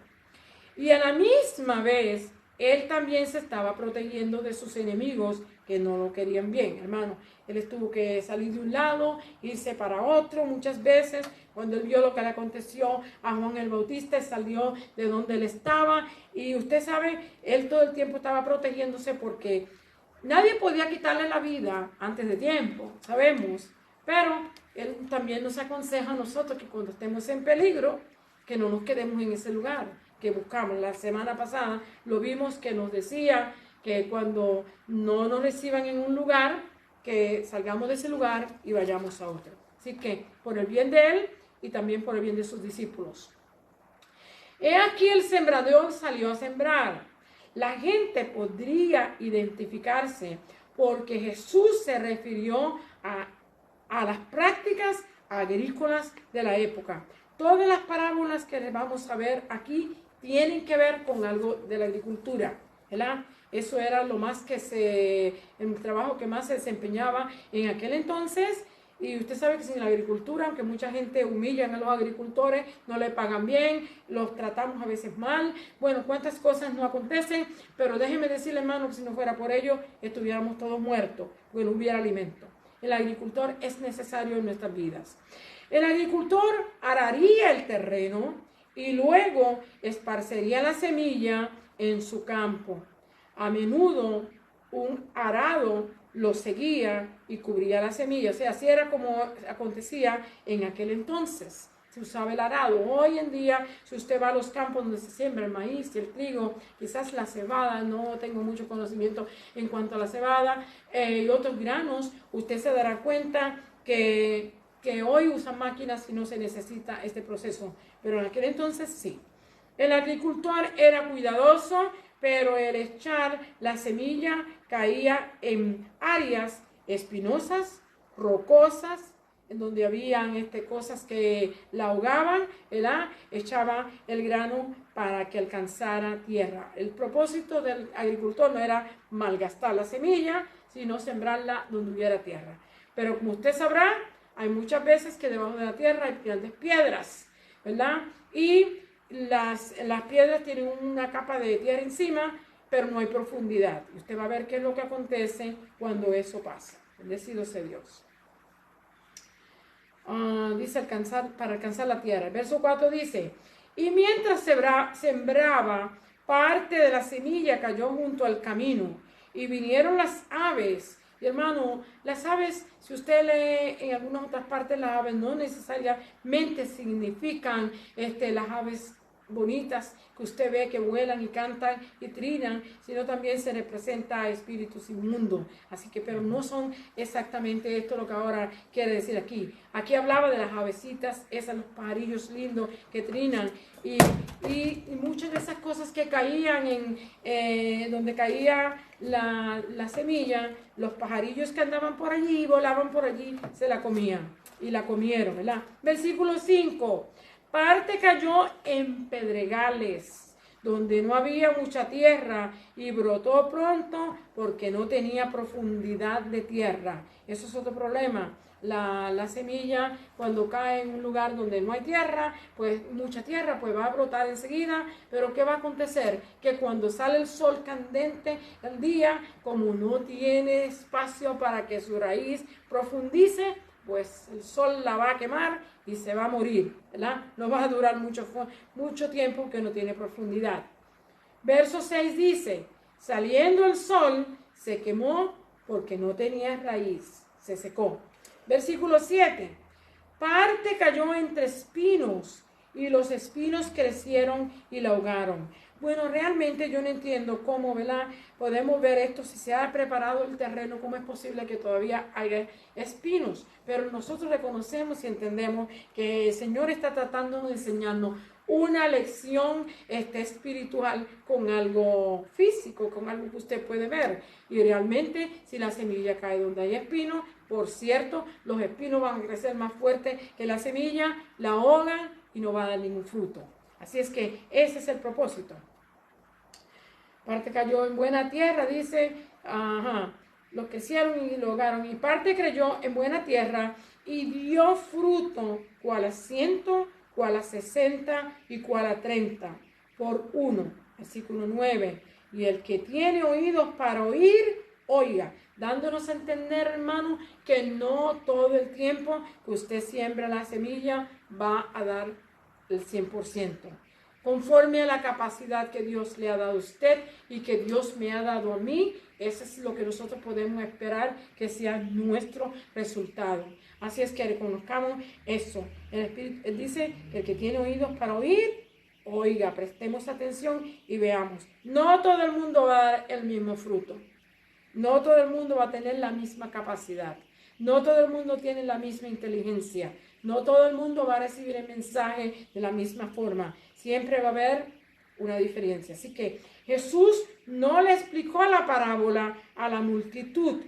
Y a la misma vez, él también se estaba protegiendo de sus enemigos que no lo querían bien, hermano. Él tuvo que salir de un lado, irse para otro muchas veces. Cuando él vio lo que le aconteció a Juan el Bautista, salió de donde él estaba. Y usted sabe, él todo el tiempo estaba protegiéndose porque nadie podía quitarle la vida antes de tiempo, sabemos. Pero él también nos aconseja a nosotros que cuando estemos en peligro, que no nos quedemos en ese lugar que buscamos. La semana pasada lo vimos que nos decía que cuando no nos reciban en un lugar, que salgamos de ese lugar y vayamos a otro. Así que por el bien de él y también por el bien de sus discípulos. He aquí el sembrador salió a sembrar. La gente podría identificarse porque Jesús se refirió a las prácticas agrícolas de la época. Todas las parábolas que vamos a ver aquí tienen que ver con algo de la agricultura, ¿verdad? Eso era lo más el trabajo que más se desempeñaba en aquel entonces. Y usted sabe que sin la agricultura, aunque mucha gente humilla a los agricultores, no le pagan bien, los tratamos a veces mal. Bueno, cuántas cosas no acontecen, pero déjeme decirle, hermano, que si no fuera por ello, estuviéramos todos muertos, porque no hubiera alimento. El agricultor es necesario en nuestras vidas. El agricultor araría el terreno y luego esparcería la semilla en su campo. A menudo un arado lo seguía y cubría la semilla. O sea, así era como acontecía en aquel entonces. Se usaba el arado. Hoy en día, si usted va a los campos donde se siembra el maíz y el trigo, quizás la cebada, no tengo mucho conocimiento en cuanto a la cebada, y otros granos, usted se dará cuenta que hoy usan máquinas y no se necesita este proceso. Pero en aquel entonces sí. El agricultor era cuidadoso, pero el echar la semilla caía en áreas espinosas, rocosas, en donde habían cosas que la ahogaban, ¿verdad? Echaba el grano para que alcanzara tierra. El propósito del agricultor no era malgastar la semilla, sino sembrarla donde hubiera tierra. Pero como usted sabrá, hay muchas veces que debajo de la tierra hay grandes piedras, ¿verdad? Y las piedras tienen una capa de tierra encima, pero no hay profundidad. Y usted va a ver qué es lo que acontece cuando eso pasa. Bendecido sea Dios. Dice para alcanzar la tierra. El verso 4 dice, y mientras sembraba, parte de la semilla cayó junto al camino, y vinieron las aves. Y hermano, las aves, si usted lee en algunas otras partes, las aves no necesariamente significan las aves bonitas que usted ve que vuelan y cantan y trinan, sino también se representa a espíritus inmundos. Así que, pero no son exactamente esto lo que ahora quiere decir aquí. Aquí hablaba de las avecitas, esas, los pajarillos lindos que trinan, y muchas de esas cosas que caían en donde caía la semilla, los pajarillos que andaban por allí, volaban por allí, se la comían y la comieron, ¿verdad? Versículo 5. Parte cayó en pedregales, donde no había mucha tierra, y brotó pronto porque no tenía profundidad de tierra. Eso es otro problema. La semilla, cuando cae en un lugar donde no hay tierra, pues mucha tierra, pues va a brotar enseguida. Pero ¿qué va a acontecer? Que cuando sale el sol candente el día, como no tiene espacio para que su raíz profundice, pues el sol la va a quemar y se va a morir, ¿verdad? No va a durar mucho tiempo que no tiene profundidad. Verso 6 dice, saliendo el sol, se quemó porque no tenía raíz, se secó. Versículo 7, parte cayó entre espinos y los espinos crecieron y la ahogaron. Bueno, realmente yo no entiendo cómo, ¿verdad? Podemos ver esto, si se ha preparado el terreno, cómo es posible que todavía haya espinos. Pero nosotros reconocemos y entendemos que el Señor está tratando de enseñarnos una lección espiritual con algo físico, con algo que usted puede ver. Y realmente, si la semilla cae donde hay espinos, por cierto, los espinos van a crecer más fuerte que la semilla, la ahogan y no va a dar ningún fruto. Así es que ese es el propósito. Parte cayó en buena tierra, dice, lo crecieron y lo ahogaron. Y parte creyó en buena tierra y dio fruto, cual a 100, cual a 60 y cual a 30 por uno. Versículo 9. Y el que tiene oídos para oír, oiga. Dándonos a entender, hermano, que no todo el tiempo que usted siembra la semilla va a dar el 100%. Conforme a la capacidad que Dios le ha dado a usted y que Dios me ha dado a mí, eso es lo que nosotros podemos esperar que sea nuestro resultado. Así es que reconozcamos eso. El Espíritu, él dice que el que tiene oídos para oír, oiga, prestemos atención y veamos. No todo el mundo va a dar el mismo fruto. No todo el mundo va a tener la misma capacidad. No todo el mundo tiene la misma inteligencia. No todo el mundo va a recibir el mensaje de la misma forma. Siempre va a haber una diferencia. Así que Jesús no le explicó la parábola a la multitud.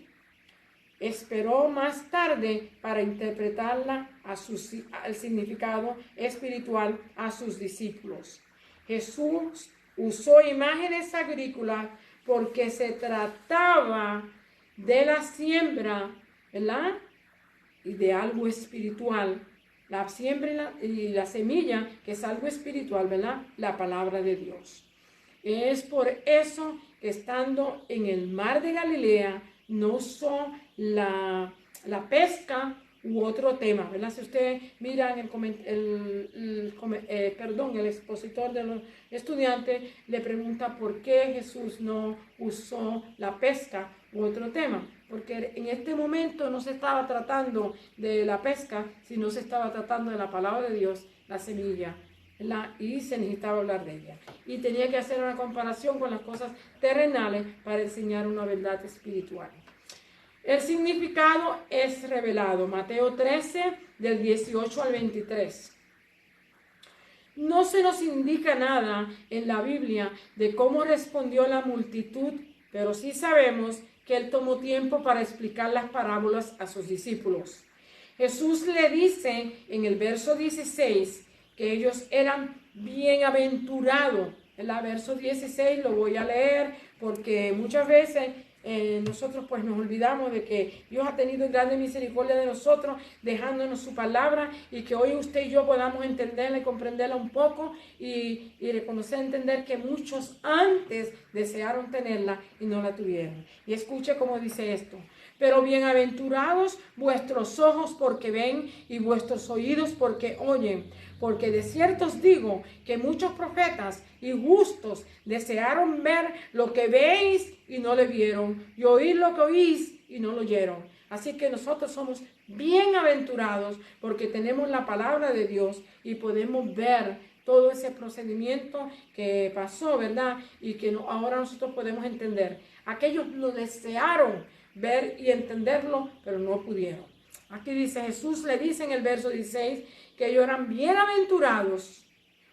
Esperó más tarde para interpretarla al significado espiritual a sus discípulos. Jesús usó imágenes agrícolas porque se trataba de la siembra, ¿verdad? Y de algo espiritual. La siembra y la semilla, que es algo espiritual, ¿verdad? La palabra de Dios. Es por eso que estando en el mar de Galilea, no usó la pesca u otro tema, ¿verdad? Si ustedes miran el expositor de los estudiantes le pregunta por qué Jesús no usó la pesca u otro tema, porque en este momento no se estaba tratando de la pesca, sino se estaba tratando de la palabra de Dios, la semilla, ¿verdad? Y se necesitaba hablar de ella. Y tenía que hacer una comparación con las cosas terrenales para enseñar una verdad espiritual. El significado es revelado, Mateo 13, del 18 al 23. No se nos indica nada en la Biblia de cómo respondió la multitud, pero sí sabemos que él tomó tiempo para explicar las parábolas a sus discípulos. Jesús le dice en el verso 16 que ellos eran bienaventurados. En el verso 16 lo voy a leer porque muchas veces nosotros pues nos olvidamos de que Dios ha tenido grande misericordia de nosotros, dejándonos su palabra, y que hoy usted y yo podamos entenderla y comprenderla un poco y reconocer, entender que muchos antes desearon tenerla y no la tuvieron. Y escuche cómo dice esto: pero bienaventurados vuestros ojos porque ven y vuestros oídos porque oyen. Porque de cierto os digo que muchos profetas y justos desearon ver lo que veis y no le vieron, y oír lo que oís y no lo oyeron. Así que nosotros somos bienaventurados porque tenemos la palabra de Dios y podemos ver todo ese procedimiento que pasó, ¿verdad? Y que ahora nosotros podemos entender. Aquellos lo desearon ver y entenderlo, pero no pudieron. Aquí dice, Jesús le dice en el verso 16 que ellos eran bienaventurados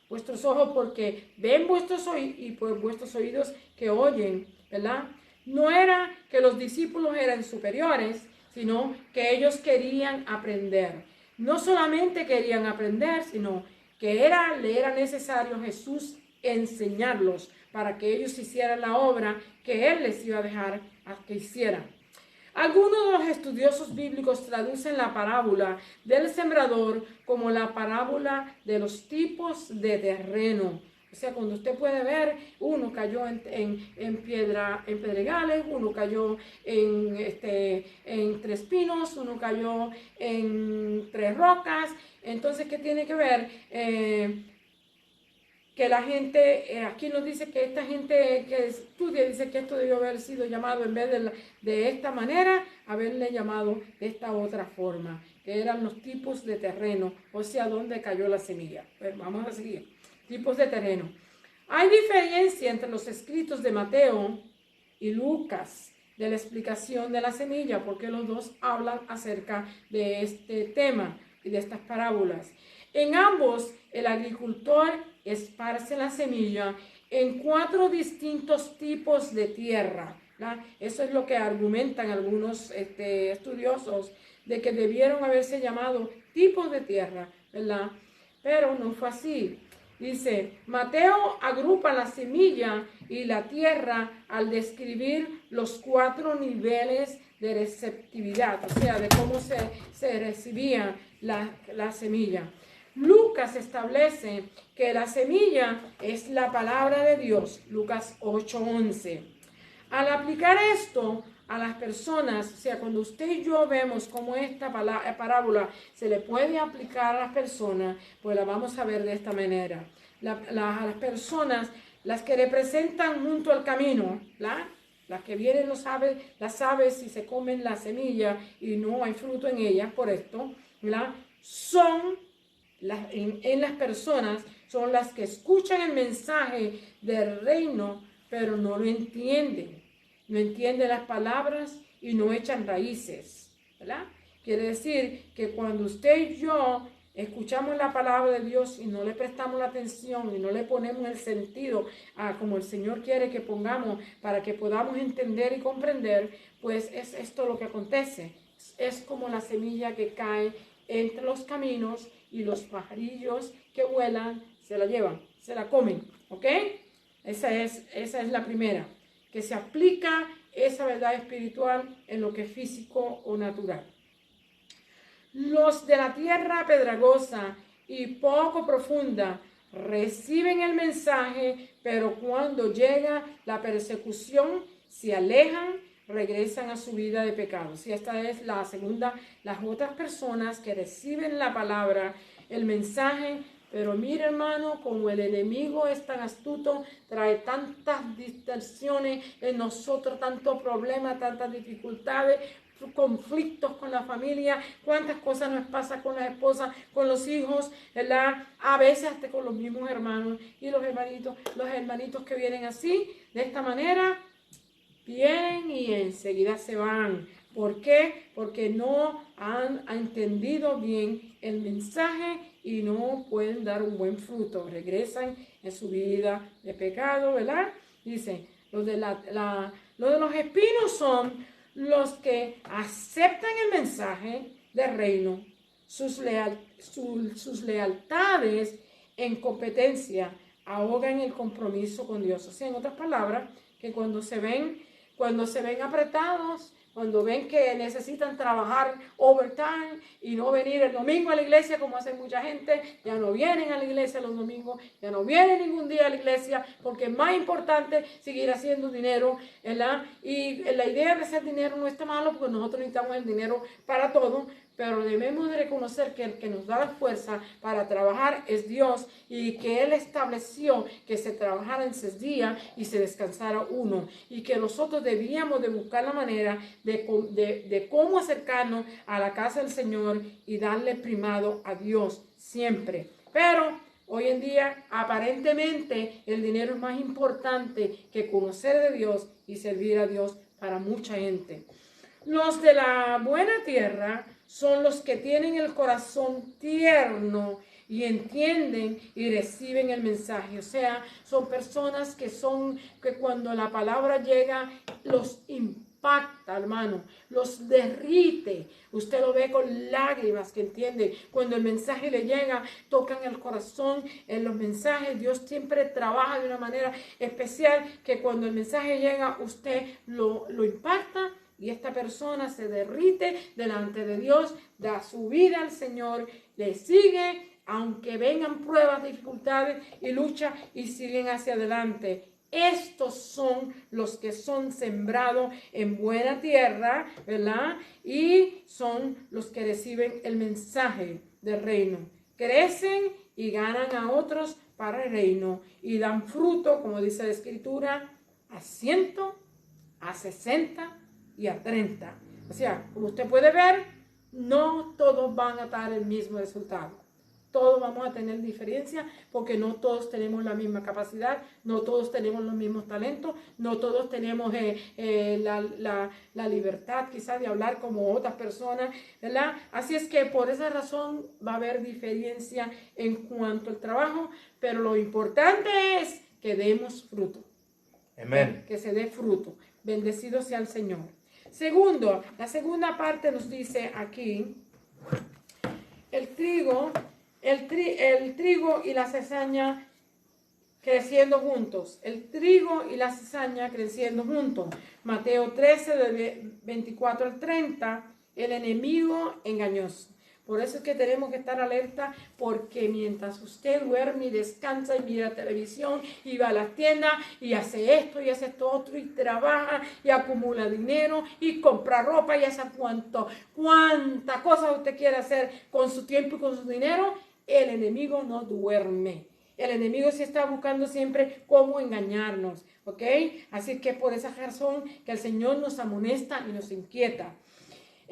vuestros ojos porque ven vuestros oídos y por vuestros oídos que oyen, ¿verdad? No era que los discípulos eran superiores, sino que ellos querían aprender. No solamente querían aprender, sino que le era necesario a Jesús enseñarlos para que ellos hicieran la obra que Él les iba a dejar a que hicieran. Algunos de los estudiosos bíblicos traducen la parábola del sembrador como la parábola de los tipos de terreno. O sea, cuando usted puede ver, uno cayó en pedregales, uno cayó en tres pinos, uno cayó en tres rocas. Entonces, ¿qué tiene que ver? Que la gente, aquí nos dice que esta gente que estudia, dice que esto debió haber sido llamado, en vez de esta manera, haberle llamado de esta otra forma, que eran los tipos de terreno, o sea, dónde cayó la semilla. Pues vamos a seguir. Tipos de terreno. Hay diferencia entre los escritos de Mateo y Lucas de la explicación de la semilla, porque los dos hablan acerca de este tema y de estas parábolas. En ambos, el agricultor esparce la semilla en 4 distintos tipos de tierra, ¿verdad? Eso es lo que argumentan algunos estudiosos, de que debieron haberse llamado tipos de tierra, ¿verdad? Pero no fue así. Dice, Mateo agrupa la semilla y la tierra al describir los 4 niveles de receptividad, o sea, de cómo se recibía la semilla. Lucas establece que la semilla es la palabra de Dios, Lucas 8:11. Al aplicar esto a las personas, o sea, cuando usted y yo vemos cómo esta parábola se le puede aplicar a las personas, pues la vamos a ver de esta manera. Las personas, las que representan junto al camino, las que vienen las aves y se comen la semilla y no hay fruto en ellas, por esto, ¿verdad? En las personas son las que escuchan el mensaje del reino, pero no lo entienden. No entienden las palabras y no echan raíces, ¿verdad? Quiere decir que cuando usted y yo escuchamos la palabra de Dios y no le prestamos la atención y no le ponemos el sentido a como el Señor quiere que pongamos para que podamos entender y comprender, pues es esto lo que acontece. Es como la semilla que cae entre los caminos y los pajarillos que vuelan se la llevan, se la comen, ¿ok? Esa es la primera, que se aplica esa verdad espiritual en lo que es físico o natural. Los de la tierra pedregosa y poco profunda reciben el mensaje, pero cuando llega la persecución se alejan, regresan a su vida de pecados. Y esta es la segunda, las otras personas que reciben la palabra, el mensaje, pero mira, hermano, como el enemigo es tan astuto, trae tantas distorsiones en nosotros, tantos problemas, tantas dificultades, conflictos con la familia, cuántas cosas nos pasa con la esposa, con los hijos, ¿verdad? A veces hasta con los mismos hermanos y los hermanitos que vienen así, de esta manera, vienen y enseguida se van. ¿Por qué? Porque no han entendido bien el mensaje y no pueden dar un buen fruto. Regresan en su vida de pecado, ¿verdad? Dice, los de los espinos son los que aceptan el mensaje del reino, sus lealtades en competencia ahogan el compromiso con Dios. O sea, en otras palabras, que cuando se ven apretados, cuando ven que necesitan trabajar overtime y no venir el domingo a la iglesia como hace mucha gente, ya no vienen a la iglesia los domingos, ya no vienen ningún día a la iglesia porque es más importante seguir haciendo dinero, ¿verdad? Y la idea de hacer dinero no está malo porque nosotros necesitamos el dinero para todo, pero debemos de reconocer que el que nos da la fuerza para trabajar es Dios y que Él estableció que se trabajara en 6 días y se descansara 1 y que nosotros debíamos de buscar la manera de cómo acercarnos a la casa del Señor y darle primado a Dios siempre. Pero hoy en día aparentemente el dinero es más importante que conocer de Dios y servir a Dios para mucha gente. Los de la buena tierra son los que tienen el corazón tierno y entienden y reciben el mensaje. O sea, son personas que cuando la palabra llega, los impacta, hermano, los derrite. Usted lo ve con lágrimas, que entiende. Cuando el mensaje le llega, tocan el corazón. En los mensajes, Dios siempre trabaja de una manera especial que cuando el mensaje llega, usted lo impacta. Y esta persona se derrite delante de Dios, da su vida al Señor, le sigue, aunque vengan pruebas, dificultades y lucha, y siguen hacia adelante. Estos son los que son sembrados en buena tierra, ¿verdad? Y son los que reciben el mensaje del reino. Crecen y ganan a otros para el reino y dan fruto, como dice la Escritura, a 100, a 60 y a 30. O sea, como usted puede ver, no todos van a dar el mismo resultado. Todos vamos a tener diferencia porque no todos tenemos la misma capacidad, no todos tenemos los mismos talentos, no todos tenemos la libertad quizás de hablar como otras personas, ¿verdad? Así es que por esa razón va a haber diferencia en cuanto al trabajo, pero lo importante es que demos fruto. Amén. Que se dé fruto. Bendecido sea el Señor. Segundo, la segunda parte nos dice aquí, el trigo y la cizaña creciendo juntos. El trigo y la cizaña creciendo juntos. Mateo 13, de 24 al 30, el enemigo engañoso. Por eso es que tenemos que estar alerta, porque mientras usted duerme y descansa y mira televisión y va a las tiendas y hace esto y hace esto otro y trabaja y acumula dinero y compra ropa y hace cuánta cosa usted quiere hacer con su tiempo y con su dinero, el enemigo no duerme. El enemigo sí está buscando siempre cómo engañarnos, ¿ok? Así que por esa razón que el Señor nos amonesta y nos inquieta.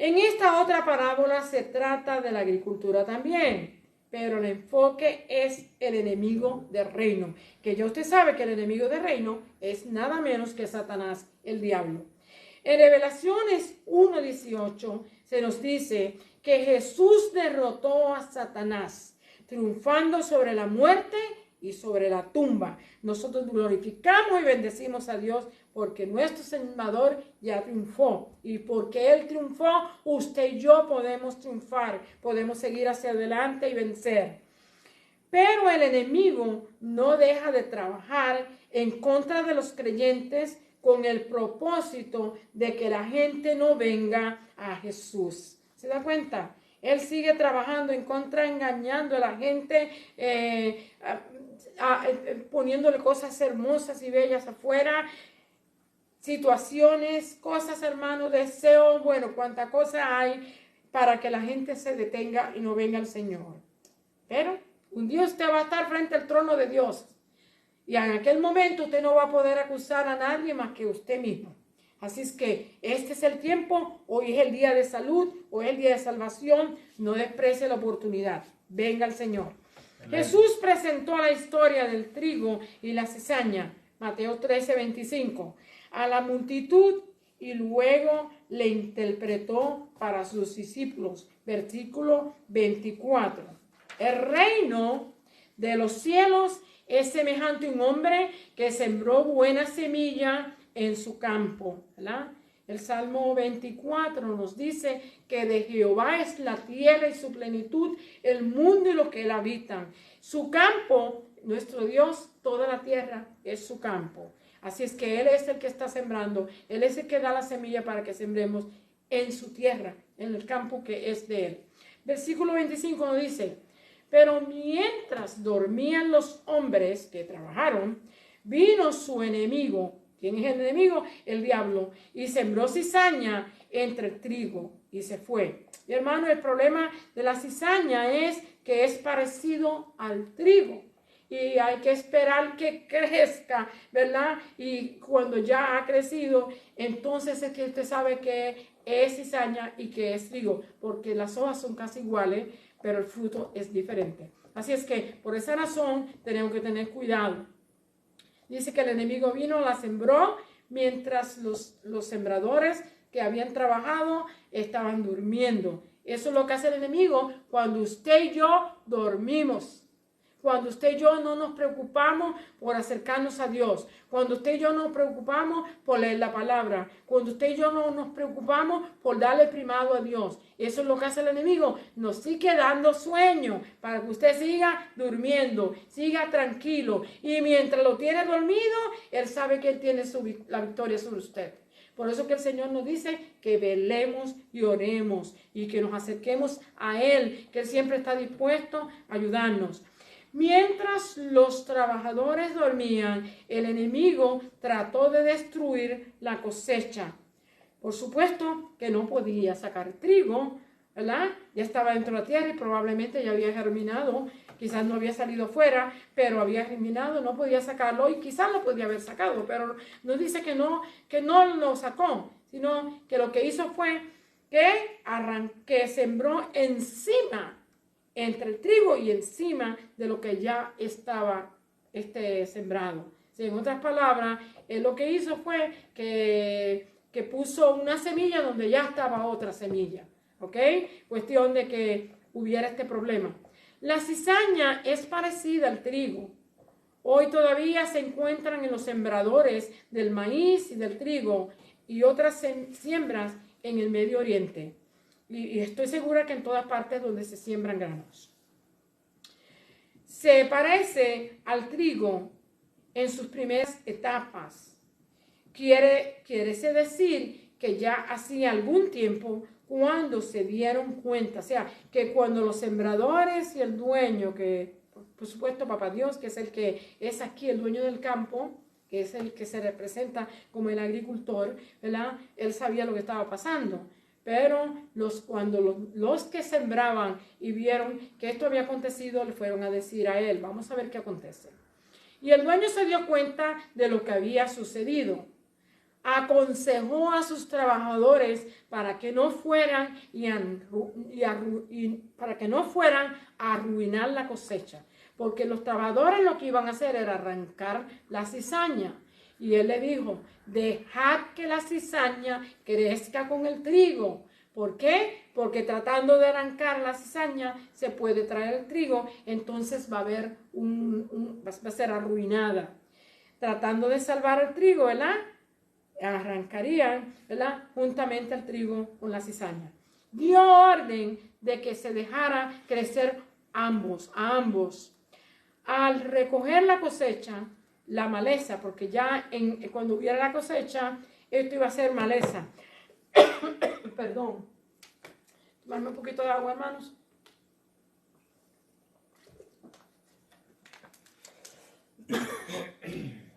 En esta otra parábola se trata de la agricultura también, pero el enfoque es el enemigo del reino, que ya usted sabe que el enemigo del reino es nada menos que Satanás, el diablo. En Revelaciones 1:18 se nos dice que Jesús derrotó a Satanás, triunfando sobre la muerte y sobre la tumba. Nosotros glorificamos y bendecimos a Dios porque nuestro Salvador ya triunfó, y porque Él triunfó, usted y yo podemos triunfar, podemos seguir hacia adelante y vencer. Pero el enemigo no deja de trabajar en contra de los creyentes con el propósito de que la gente no venga a Jesús. ¿Se da cuenta? Él sigue trabajando en contra, engañando a la gente, poniéndole cosas hermosas y bellas afuera, situaciones, cosas, hermanos, deseos, bueno, cuánta cosa hay para que la gente se detenga y no venga al Señor. Pero un día usted va a estar frente al trono de Dios, y en aquel momento usted no va a poder acusar a nadie más que usted mismo. Así es que este es el tiempo, hoy es el día de salud, hoy es el día de salvación, no desprecie la oportunidad, venga al Señor. Amén. Jesús presentó la historia del trigo y la cizaña, Mateo 13:25, a la multitud, y luego le interpretó para sus discípulos, versículo 24. El reino de los cielos es semejante a un hombre que sembró buena semilla en su campo, ¿verdad? El Salmo 24 nos dice que de Jehová es la tierra y su plenitud, el mundo y lo que él habitan. Su campo, nuestro Dios, toda la tierra es su campo. Así es que Él es el que está sembrando, Él es el que da la semilla para que sembremos en su tierra, en el campo que es de Él. Versículo 25 nos dice: pero mientras dormían los hombres que trabajaron, vino su enemigo. ¿Quién es el enemigo? El diablo. Y sembró cizaña entre el trigo y se fue. Y hermano, el problema de la cizaña es que es parecido al trigo. Y hay que esperar que crezca, ¿verdad? Y cuando ya ha crecido, entonces es que usted sabe que es cizaña y que es trigo, porque las hojas son casi iguales, pero el fruto es diferente. Así es que por esa razón tenemos que tener cuidado. Dice que el enemigo vino, la sembró, mientras los sembradores que habían trabajado estaban durmiendo. Eso es lo que hace el enemigo cuando usted y yo dormimos. Cuando usted y yo no nos preocupamos por acercarnos a Dios. Cuando usted y yo no nos preocupamos por leer la palabra. Cuando usted y yo no nos preocupamos por darle primado a Dios. Eso es lo que hace el enemigo. Nos sigue dando sueño para que usted siga durmiendo, siga tranquilo. Y mientras lo tiene dormido, Él sabe que Él tiene la victoria sobre usted. Por eso que el Señor nos dice que velemos y oremos y que nos acerquemos a Él, que Él siempre está dispuesto a ayudarnos. Mientras los trabajadores dormían, el enemigo trató de destruir la cosecha. Por supuesto que no podía sacar trigo, ¿verdad? Ya estaba dentro de la tierra y probablemente ya había germinado. Quizás no había salido afuera, pero había germinado, no podía sacarlo, y quizás lo podía haber sacado, pero nos dice que no lo sacó, sino que lo que hizo fue que sembró encima, entre el trigo y encima de lo que ya estaba sembrado. Sí, en otras palabras, lo que hizo fue que puso una semilla donde ya estaba otra semilla. ¿Ok? Cuestión de que hubiera este problema. La cizaña es parecida al trigo. Hoy todavía se encuentran en los sembradores del maíz y del trigo y otras siembras en el Medio Oriente. Y estoy segura que en todas partes donde se siembran granos. Se parece al trigo en sus primeras etapas. Quiere decir que ya hacía algún tiempo cuando se dieron cuenta, o sea, que cuando los sembradores y el dueño, que por supuesto Papá Dios, que es el que es aquí el dueño del campo, que es el que se representa como el agricultor, ¿verdad? Él sabía lo que estaba pasando. Pero cuando los que sembraban y vieron que esto había acontecido, le fueron a decir a él, vamos a ver qué acontece. Y el dueño se dio cuenta de lo que había sucedido. Aconsejó a sus trabajadores para que no fueran a arruinar la cosecha, porque los trabajadores lo que iban a hacer era arrancar la cizaña. Y él le dijo, dejad que la cizaña crezca con el trigo, ¿Por qué? Porque tratando de arrancar la cizaña se puede traer el trigo, entonces va a haber va a ser arruinada. Tratando de salvar el trigo, ¿verdad? Arrancarían, ¿verdad? Juntamente el trigo con la cizaña. Dio orden de que se dejara crecer a ambos. Al recoger la cosecha, la maleza, porque ya cuando hubiera la cosecha, esto iba a ser maleza. Perdón. Tomarme un poquito de agua, hermanos.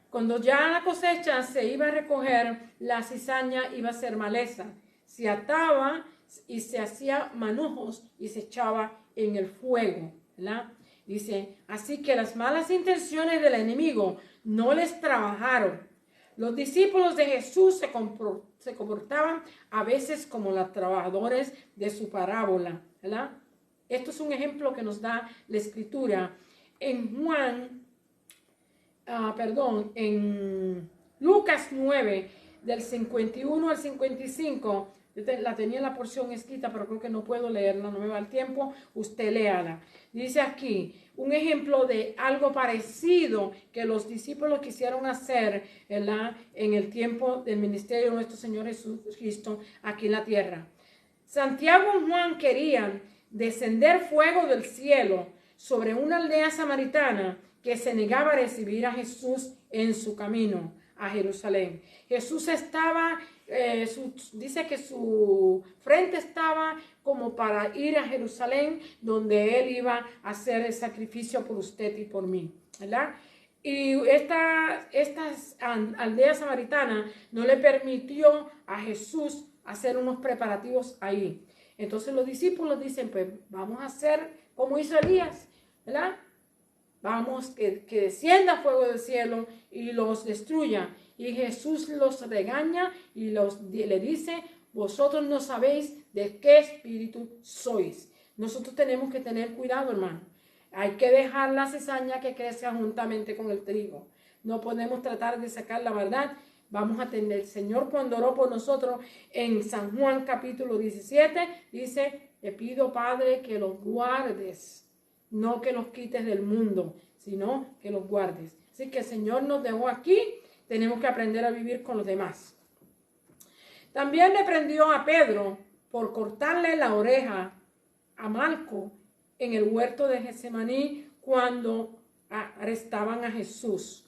Cuando ya la cosecha se iba a recoger, la cizaña iba a ser maleza. Se ataba y se hacía manojos y se echaba en el fuego, ¿verdad? Dice, así que las malas intenciones del enemigo no les trabajaron. Los discípulos de Jesús se comportaban a veces como los trabajadores de su parábola, ¿verdad? Esto es un ejemplo que nos da la Escritura. En en Lucas 9, del 51 al 55, la tenía en la porción escrita, pero creo que no puedo leerla, no me va el tiempo, usted léala. Dice aquí, un ejemplo de algo parecido que los discípulos quisieron hacer, ¿verdad?, en el tiempo del ministerio de nuestro Señor Jesucristo aquí en la tierra. Santiago y Juan querían descender fuego del cielo sobre una aldea samaritana que se negaba a recibir a Jesús en su camino a Jerusalén. Jesús estaba, dice que su frente estaba como para ir a Jerusalén, donde él iba a hacer el sacrificio por usted y por mí, ¿verdad? Y esta aldea samaritana no le permitió a Jesús hacer unos preparativos ahí. Entonces los discípulos dicen, pues vamos a hacer como hizo Elías, ¿verdad? Vamos, que descienda fuego del cielo y los destruya. Y Jesús los regaña y le dice, vosotros no sabéis de qué espíritu sois. Nosotros tenemos que tener cuidado, hermano. Hay que dejar la cizaña que crezca juntamente con el trigo. No podemos tratar de sacar la verdad. Vamos a tener, el Señor cuando oró por nosotros en San Juan capítulo 17, dice, te pido, Padre, que los guardes. No que los quites del mundo, sino que los guardes. Así que el Señor nos dejó aquí, tenemos que aprender a vivir con los demás. También le prendió a Pedro por cortarle la oreja a Malco en el huerto de Getsemaní cuando arrestaban a Jesús,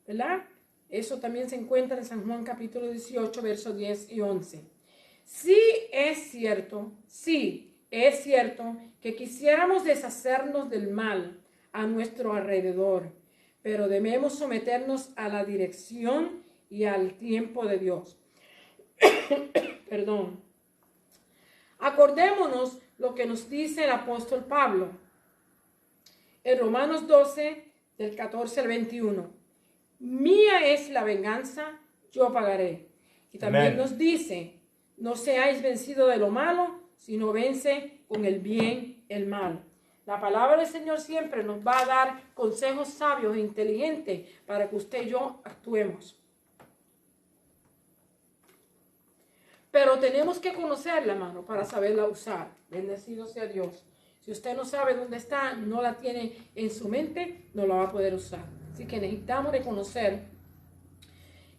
¿verdad? Eso también se encuentra en San Juan capítulo 18, versos 10 y 11. Sí es cierto que quisiéramos deshacernos del mal a nuestro alrededor, pero debemos someternos a la dirección y al tiempo de Dios. Perdón. Acordémonos lo que nos dice el apóstol Pablo en Romanos 12, del 14 al 21. Mía es la venganza, yo pagaré. Y también nos dice, no seáis vencidos de lo malo, sino vence con el bien el mal. La palabra del Señor siempre nos va a dar consejos sabios e inteligentes para que usted y yo actuemos. Pero tenemos que conocerla, hermano, para saberla usar. Bendecido sea Dios. Si usted no sabe dónde está, no la tiene en su mente, no la va a poder usar. Así que necesitamos reconocer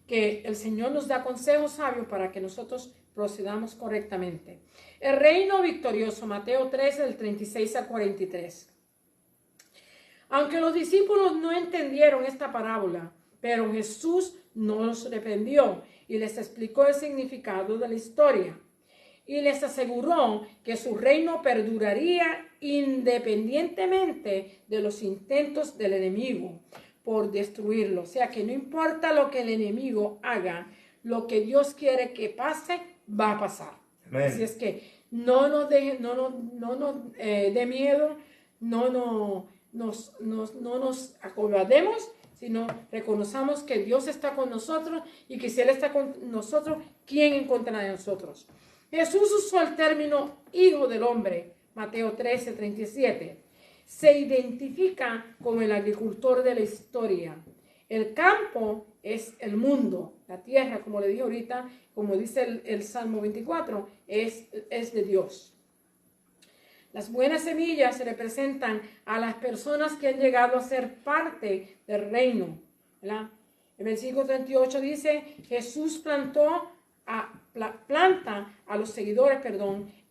que el Señor nos da consejos sabios para que nosotros procedamos correctamente. El reino victorioso, Mateo 13, del 36 al 43. Aunque los discípulos no entendieron esta parábola, pero Jesús no los reprendió y les explicó el significado de la historia. Y les aseguró que su reino perduraría independientemente de los intentos del enemigo por destruirlo. O sea que no importa lo que el enemigo haga, lo que Dios quiere que pase, va a pasar. Amén. Así es que no nos dé miedo, no nos acobardemos, sino reconozcamos que Dios está con nosotros y que si Él está con nosotros, ¿quién en contra de nosotros? Jesús usó el término hijo del hombre, Mateo 13, 37. Se identifica como el agricultor de la historia. El campo es el mundo La tierra, como le dije ahorita, como dice el Salmo 24, es de Dios. Las buenas semillas representan a las personas que han llegado a ser parte del reino, ¿verdad? El versículo 38 dice, Jesús planta a los seguidores,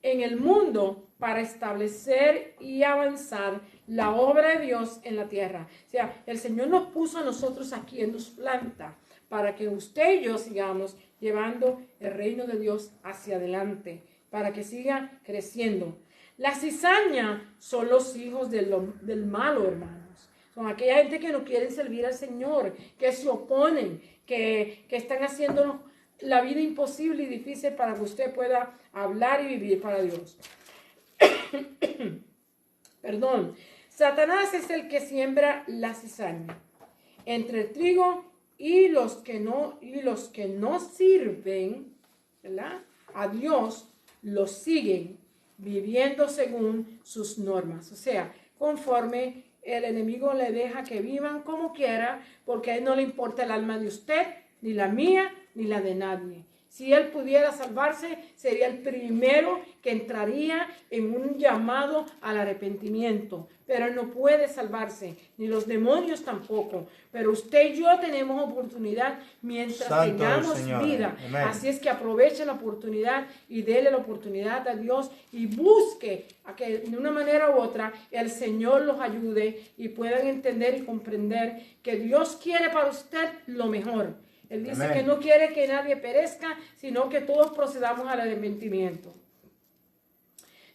en el mundo para establecer y avanzar la obra de Dios en la tierra. O sea, el Señor nos puso a nosotros aquí, Él nos planta para que usted y yo sigamos llevando el reino de Dios hacia adelante, para que siga creciendo. La cizaña son los hijos del malo, hermanos. Son aquella gente que no quieren servir al Señor, que se oponen, que están haciendo la vida imposible y difícil para que usted pueda hablar y vivir para Dios. Perdón. Satanás es el que siembra la cizaña entre el trigo y los que no sirven, ¿verdad?, a Dios, los siguen viviendo según sus normas. O sea, conforme el enemigo le deja que vivan como quiera, porque a él no le importa el alma de usted, ni la mía, ni la de nadie. Si él pudiera salvarse, sería el primero que entraría en un llamado al arrepentimiento. Pero él no puede salvarse, ni los demonios tampoco. Pero usted y yo tenemos oportunidad mientras Santo tengamos Señor. vida. Amén. Así es que aproveche la oportunidad y déle la oportunidad a Dios y busque a que de una manera u otra el Señor los ayude y puedan entender y comprender que Dios quiere para usted lo mejor. Él dice Amén. que no quiere que nadie perezca, sino que todos procedamos al arrepentimiento.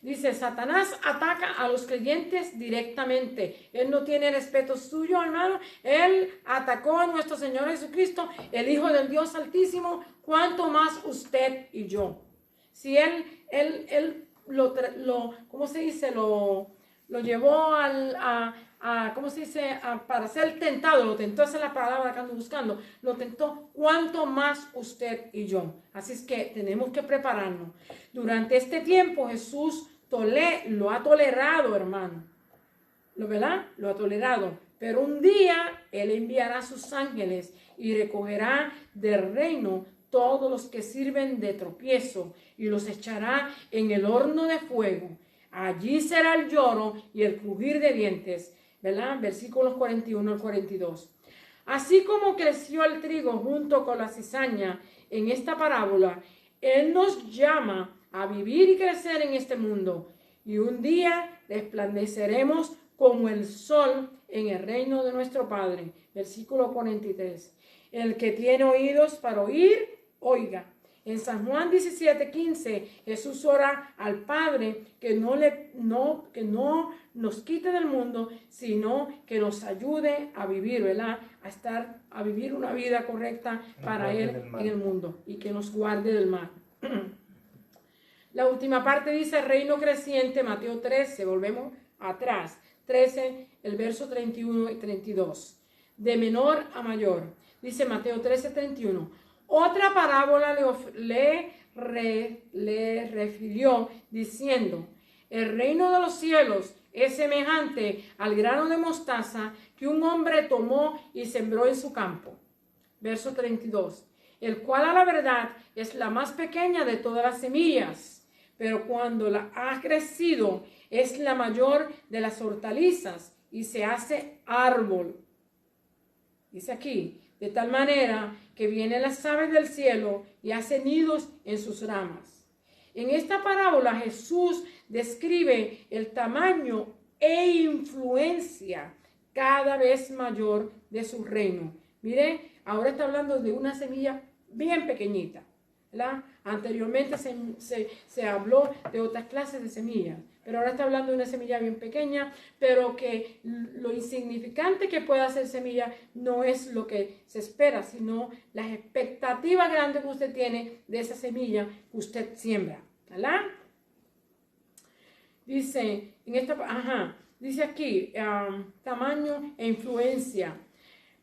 Dice, Satanás ataca a los creyentes directamente. Él no tiene respeto suyo, hermano. Él atacó a nuestro Señor Jesucristo, el Hijo del Dios Altísimo, cuanto más usted y yo. Si él ¿cómo se dice? Lo llevó ¿cómo se dice? Para ser tentado, lo tentó, esa es la palabra que ando buscando, lo tentó cuanto más usted y yo. Así es que tenemos que prepararnos. Durante este tiempo Jesús lo ha tolerado, hermano. ¿Verdad? Lo ha tolerado. Pero un día Él enviará a sus ángeles y recogerá del reino todos los que sirven de tropiezo y los echará en el horno de fuego. Allí será el lloro y el crujir de dientes, ¿verdad? Versículos 41 al 42. Así como creció el trigo junto con la cizaña en esta parábola, Él nos llama a vivir y crecer en este mundo. Y un día resplandeceremos como el sol en el reino de nuestro Padre. Versículo 43. El que tiene oídos para oír, oiga. En San Juan 17:15, Jesús ora al Padre que no nos quite del mundo, sino que nos ayude a vivir, ¿verdad? A vivir una vida correcta para Él en el mundo y que nos guarde del mal. La última parte dice reino creciente, Mateo 13, volvemos atrás, 13, el verso 31 y 32. De menor a mayor, dice Mateo 13, 31. Otra parábola le refirió diciendo, el reino de los cielos es semejante al grano de mostaza que un hombre tomó y sembró en su campo. Verso 32. El cual a la verdad es la más pequeña de todas las semillas, pero cuando la ha crecido es la mayor de las hortalizas y se hace árbol. Dice aquí, de tal manera que vienen las aves del cielo y hacen nidos en sus ramas. En esta parábola Jesús describe el tamaño e influencia cada vez mayor de su reino. Mire, ahora está hablando de una semilla bien pequeñita, ¿verdad? Anteriormente se habló de otras clases de semillas, pero ahora está hablando de una semilla bien pequeña, pero que lo insignificante que pueda ser semilla no es lo que se espera, sino las expectativas grandes que usted tiene de esa semilla que usted siembra, ¿verdad? Dice, dice aquí, tamaño e influencia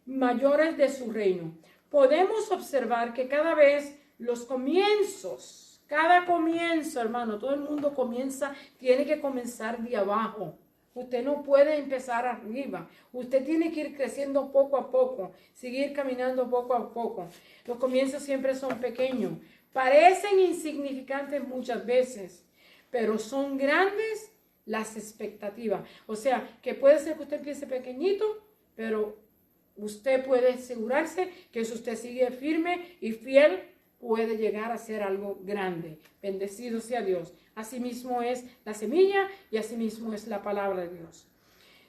mayores de su reino. Podemos observar que cada vez los comienzos, cada comienzo, hermano, todo el mundo comienza, tiene que comenzar de abajo, Usted no puede empezar arriba. Usted tiene que ir creciendo poco a poco, seguir caminando poco a poco. Los comienzos siempre son pequeños. Parecen insignificantes muchas veces, pero son grandes las expectativas. O sea, que puede ser que usted empiece pequeñito, pero usted puede asegurarse que si usted sigue firme y fiel, puede llegar a ser algo grande. Bendecido sea Dios. Asimismo es la semilla y asimismo es la palabra de Dios.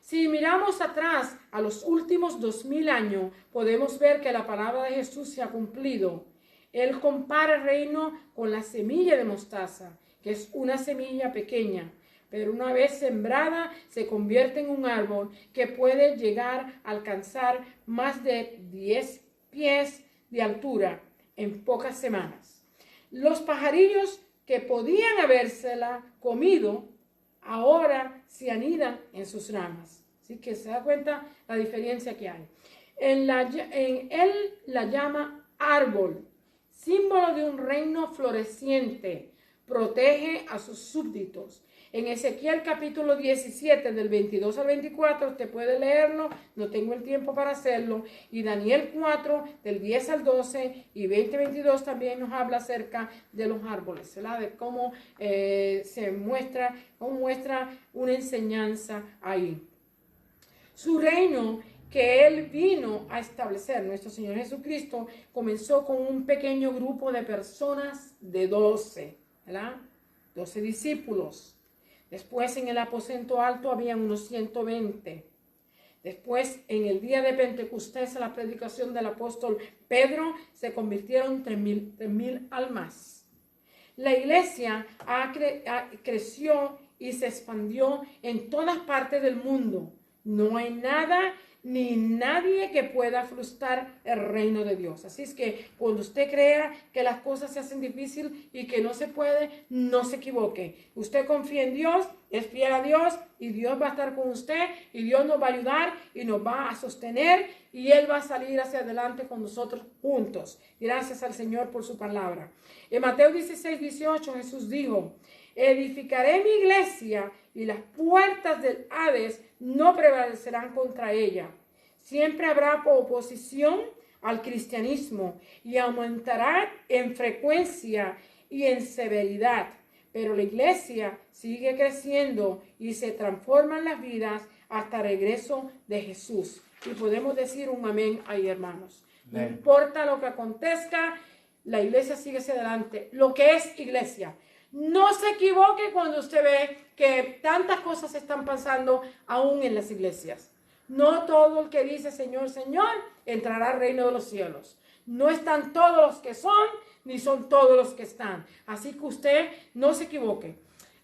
Si miramos atrás a los últimos 2000 años, podemos ver que la palabra de Jesús se ha cumplido. Él compara el reino con la semilla de mostaza, que es una semilla pequeña, pero una vez sembrada se convierte en un árbol que puede llegar a alcanzar más de 10 pies de altura en pocas semanas. Los pajarillos que podían habérsela comido ahora se anidan en sus ramas. Así que se da cuenta la diferencia que hay. Él la llama árbol, símbolo de un reino floreciente, protege a sus súbditos. En Ezequiel capítulo 17 del 22 al 24, usted puede leerlo, no tengo el tiempo para hacerlo, y Daniel 4 del 10 al 12 y 20-22 también nos habla acerca de los árboles, ¿verdad? De cómo muestra una enseñanza ahí. Su reino que Él vino a establecer, nuestro Señor Jesucristo, comenzó con un pequeño grupo de personas de 12, ¿verdad? 12 discípulos. Después en el aposento alto habían unos 120. Después en el día de Pentecostés, a la predicación del apóstol Pedro, se convirtieron 3,000 almas. La iglesia creció y se expandió en todas partes del mundo. No hay nada ni nadie que pueda frustrar el reino de Dios. Así es que cuando usted crea que las cosas se hacen difíciles y que no se puede, no se equivoque. Usted confía en Dios, es fiel a Dios y Dios va a estar con usted y Dios nos va a ayudar y nos va a sostener y Él va a salir hacia adelante con nosotros juntos. Gracias al Señor por su palabra. En Mateo 16-18 Jesús dijo: edificaré mi iglesia y las puertas del Hades no prevalecerán contra ella. Siempre habrá oposición al cristianismo y aumentará en frecuencia y en severidad. Pero la iglesia sigue creciendo y se transforman las vidas hasta el regreso de Jesús. Y podemos decir un amén ahí, hermanos. No importa lo que acontezca, la iglesia sigue hacia adelante. Lo que es iglesia. No se equivoque cuando usted ve que tantas cosas están pasando aún en las iglesias. No todo el que dice Señor, Señor, entrará al reino de los cielos. No están todos los que son, ni son todos los que están. Así que usted no se equivoque.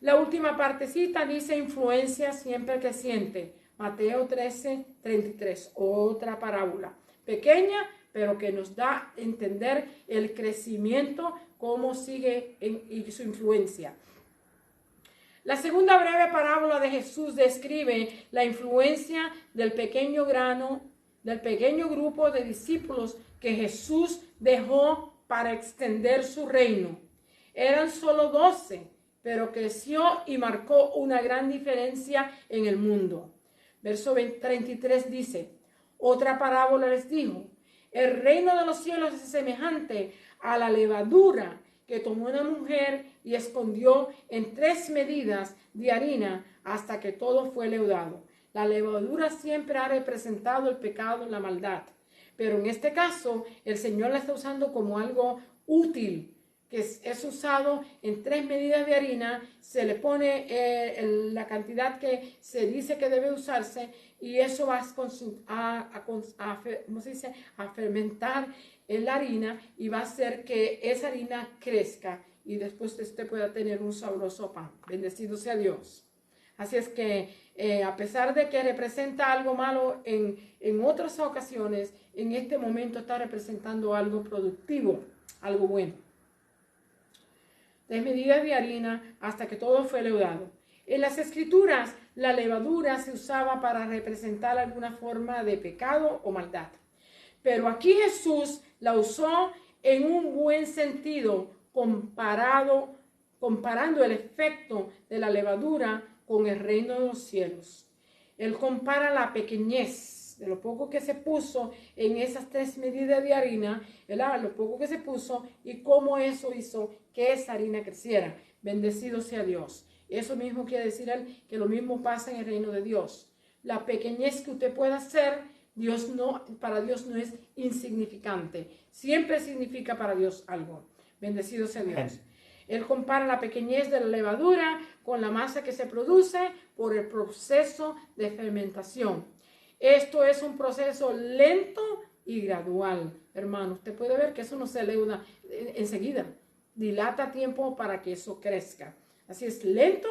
La última partecita dice influencia siempre creciente. Mateo 13:33, otra parábola. Pequeña, pero que nos da a entender el crecimiento, cómo sigue y su influencia. La segunda breve parábola de Jesús describe la influencia del pequeño grupo de discípulos que Jesús dejó para extender su reino. Eran solo 12, pero creció y marcó una gran diferencia en el mundo. Verso 33 dice: otra parábola les dijo: el reino de los cielos es semejante a la levadura que tomó una mujer y escondió en 3 medidas de harina hasta que todo fue leudado. La levadura siempre ha representado el pecado y la maldad, pero en este caso el Señor la está usando como algo útil, que es usado en 3 medidas de harina, se le pone la cantidad que se dice que debe usarse y eso va a fermentar la harina y va a hacer que esa harina crezca y después usted pueda tener un sabroso pan. Bendecido sea Dios. Así es que a pesar de que representa algo malo en otras ocasiones, en este momento está representando algo productivo, algo bueno. 3 medidas de harina hasta que todo fue leudado. En las escrituras, la levadura se usaba para representar alguna forma de pecado o maldad. Pero aquí Jesús la usó en un buen sentido, comparando el efecto de la levadura con el reino de los cielos. Él compara la pequeñez de lo poco que se puso en esas 3 medidas de harina, ¿verdad? Lo poco que se puso y cómo eso hizo que esa harina creciera. Bendecido sea Dios. Eso mismo quiere decir él, que lo mismo pasa en el reino de Dios. La pequeñez que usted pueda hacer, para Dios no es insignificante. Siempre significa para Dios algo. Bendecido sea Dios. Él compara la pequeñez de la levadura con la masa que se produce por el proceso de fermentación. Esto es un proceso lento y gradual, hermano. Usted puede ver que eso no se leuda enseguida. Dilata tiempo para que eso crezca. Así es lento,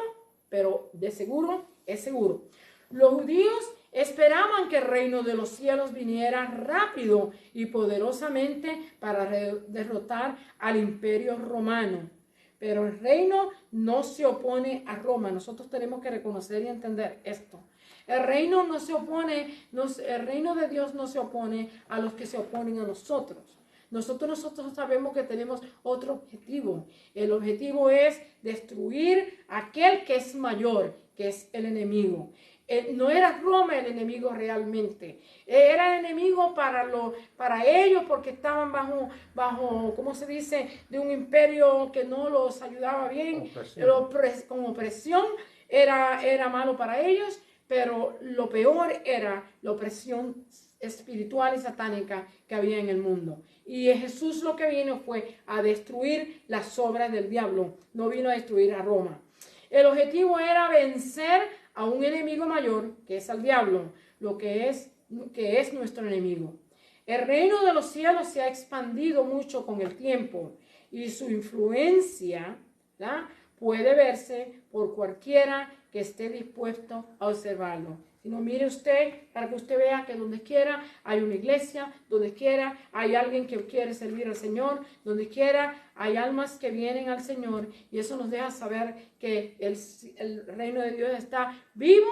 pero de seguro es seguro. Los judíos esperaban que el reino de los cielos viniera rápido y poderosamente para derrotar al imperio romano. Pero el reino no se opone a Roma. Nosotros tenemos que reconocer y entender esto. El reino el reino de Dios no se opone a los que se oponen a nosotros. Nosotros sabemos que tenemos otro objetivo. El objetivo es destruir aquel que es mayor, que es el enemigo. No era Roma el enemigo realmente. Era el enemigo para ellos porque estaban bajo, ¿cómo se dice?, de un imperio que no los ayudaba bien. Con opresión era malo para ellos, pero lo peor era la opresión espiritual y satánica que había en el mundo. Y Jesús lo que vino fue a destruir las obras del diablo, no vino a destruir a Roma. El objetivo era vencer a un enemigo mayor, que es al diablo, que es nuestro enemigo. El reino de los cielos se ha expandido mucho con el tiempo y su influencia, ¿verdad?, puede verse por cualquiera que esté dispuesto a observarlo. Si no, mire usted, para que usted vea que donde quiera hay una iglesia, donde quiera hay alguien que quiere servir al Señor, donde quiera hay almas que vienen al Señor, y eso nos deja saber que el reino de Dios está vivo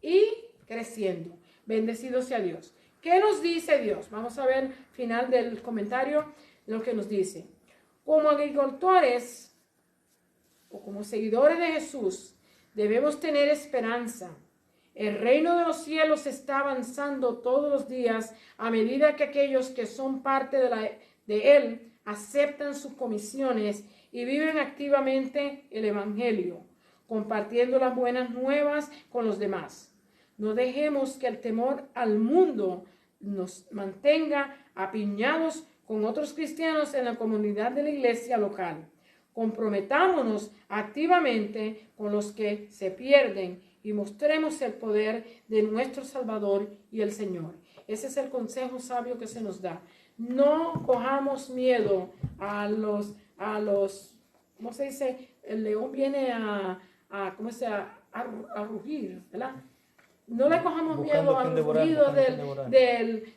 y creciendo. Bendecido sea Dios. ¿Qué nos dice Dios? Vamos a ver final del comentario lo que nos dice. Como agricultores o como seguidores de Jesús, debemos tener esperanza. El reino de los cielos está avanzando todos los días a medida que aquellos que son parte de él aceptan sus comisiones y viven activamente el evangelio, compartiendo las buenas nuevas con los demás. No dejemos que el temor al mundo nos mantenga apiñados con otros cristianos en la comunidad de la iglesia local. Comprometámonos activamente con los que se pierden y mostremos el poder de nuestro Salvador y el Señor. Ese es el consejo sabio que se nos da. No cojamos miedo a los, ¿cómo se dice? El león viene a rugir, ¿verdad? No le cojamos miedo al rugido del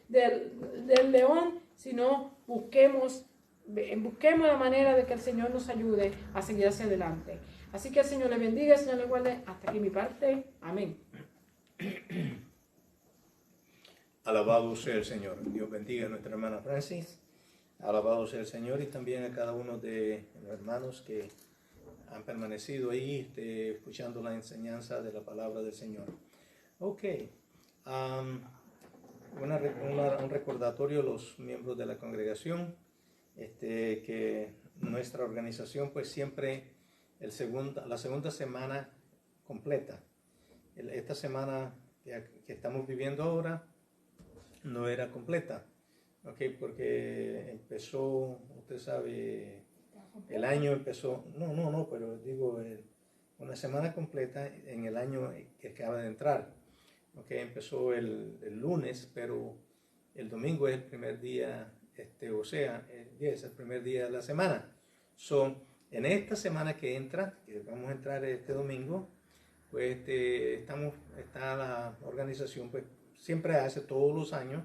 león, sino busquemos la manera de que el Señor nos ayude a seguir hacia adelante. Así que el Señor le bendiga, el Señor le guarde. Hasta aquí mi parte. Amén. Alabado sea el Señor. Dios bendiga a nuestra hermana Francis. Alabado sea el Señor y también a cada uno de los hermanos que han permanecido ahí escuchando la enseñanza de la palabra del Señor. Ok. Un recordatorio a los miembros de la congregación. Que nuestra organización pues siempre la segunda semana completa. Esta semana que estamos viviendo ahora no era completa, ¿okay? Porque empezó, usted sabe, el año empezó, pero digo, una semana completa en el año que acaba de entrar, ¿okay? Empezó el lunes, pero el domingo es el primer día. Es el primer día de la semana. En esta semana que entra, que vamos a entrar este domingo, pues está la organización, pues siempre hace todos los años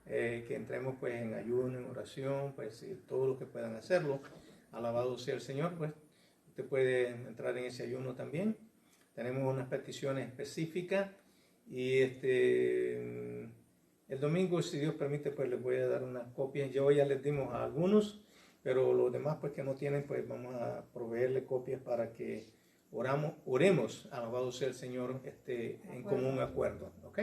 que entremos pues en ayuno, en oración, pues todo lo que puedan hacerlo. Alabado sea el Señor, pues usted puede entrar en ese ayuno también. Tenemos unas peticiones específicas y el domingo, si Dios permite, pues les voy a dar unas copias. Yo ya les dimos a algunos, pero los demás pues que no tienen, pues vamos a proveerle copias para que oremos, alabado sea el Señor, en común acuerdo. ¿Ok?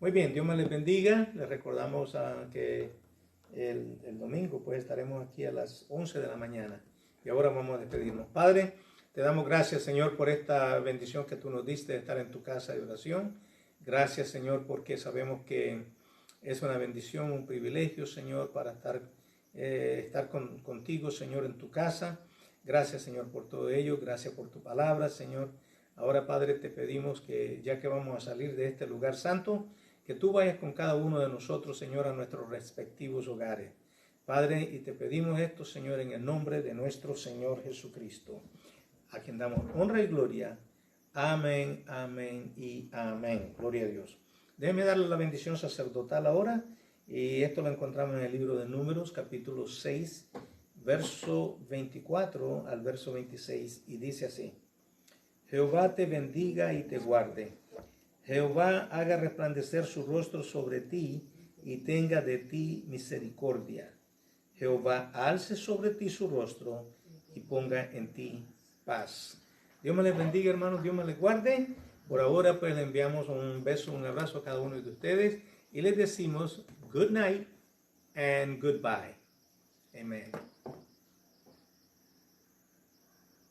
Muy bien, Dios me les bendiga. Les recordamos que el domingo pues estaremos aquí a las 11 de la mañana. Y ahora vamos a despedirnos. Padre, te damos gracias, Señor, por esta bendición que tú nos diste de estar en tu casa de oración. Gracias, Señor, porque sabemos que es una bendición, un privilegio, Señor, para estar contigo, Señor, en tu casa. Gracias, Señor, por todo ello. Gracias por tu palabra, Señor. Ahora, Padre, te pedimos que ya que vamos a salir de este lugar santo, que tú vayas con cada uno de nosotros, Señor, a nuestros respectivos hogares. Padre, y te pedimos esto, Señor, en el nombre de nuestro Señor Jesucristo, a quien damos honra y gloria. Amén, amén y amén. Gloria a Dios. Déjeme darle la bendición sacerdotal ahora, y esto lo encontramos en el libro de Números, capítulo 6, verso 24 al verso 26, y dice así: Jehová te bendiga y te guarde. Jehová haga resplandecer su rostro sobre ti y tenga de ti misericordia. Jehová alce sobre ti su rostro y ponga en ti paz. Dios me les bendiga, hermanos. Dios me les guarde. Por ahora, pues, le enviamos un beso, un abrazo a cada uno de ustedes y les decimos good night and goodbye. Amen.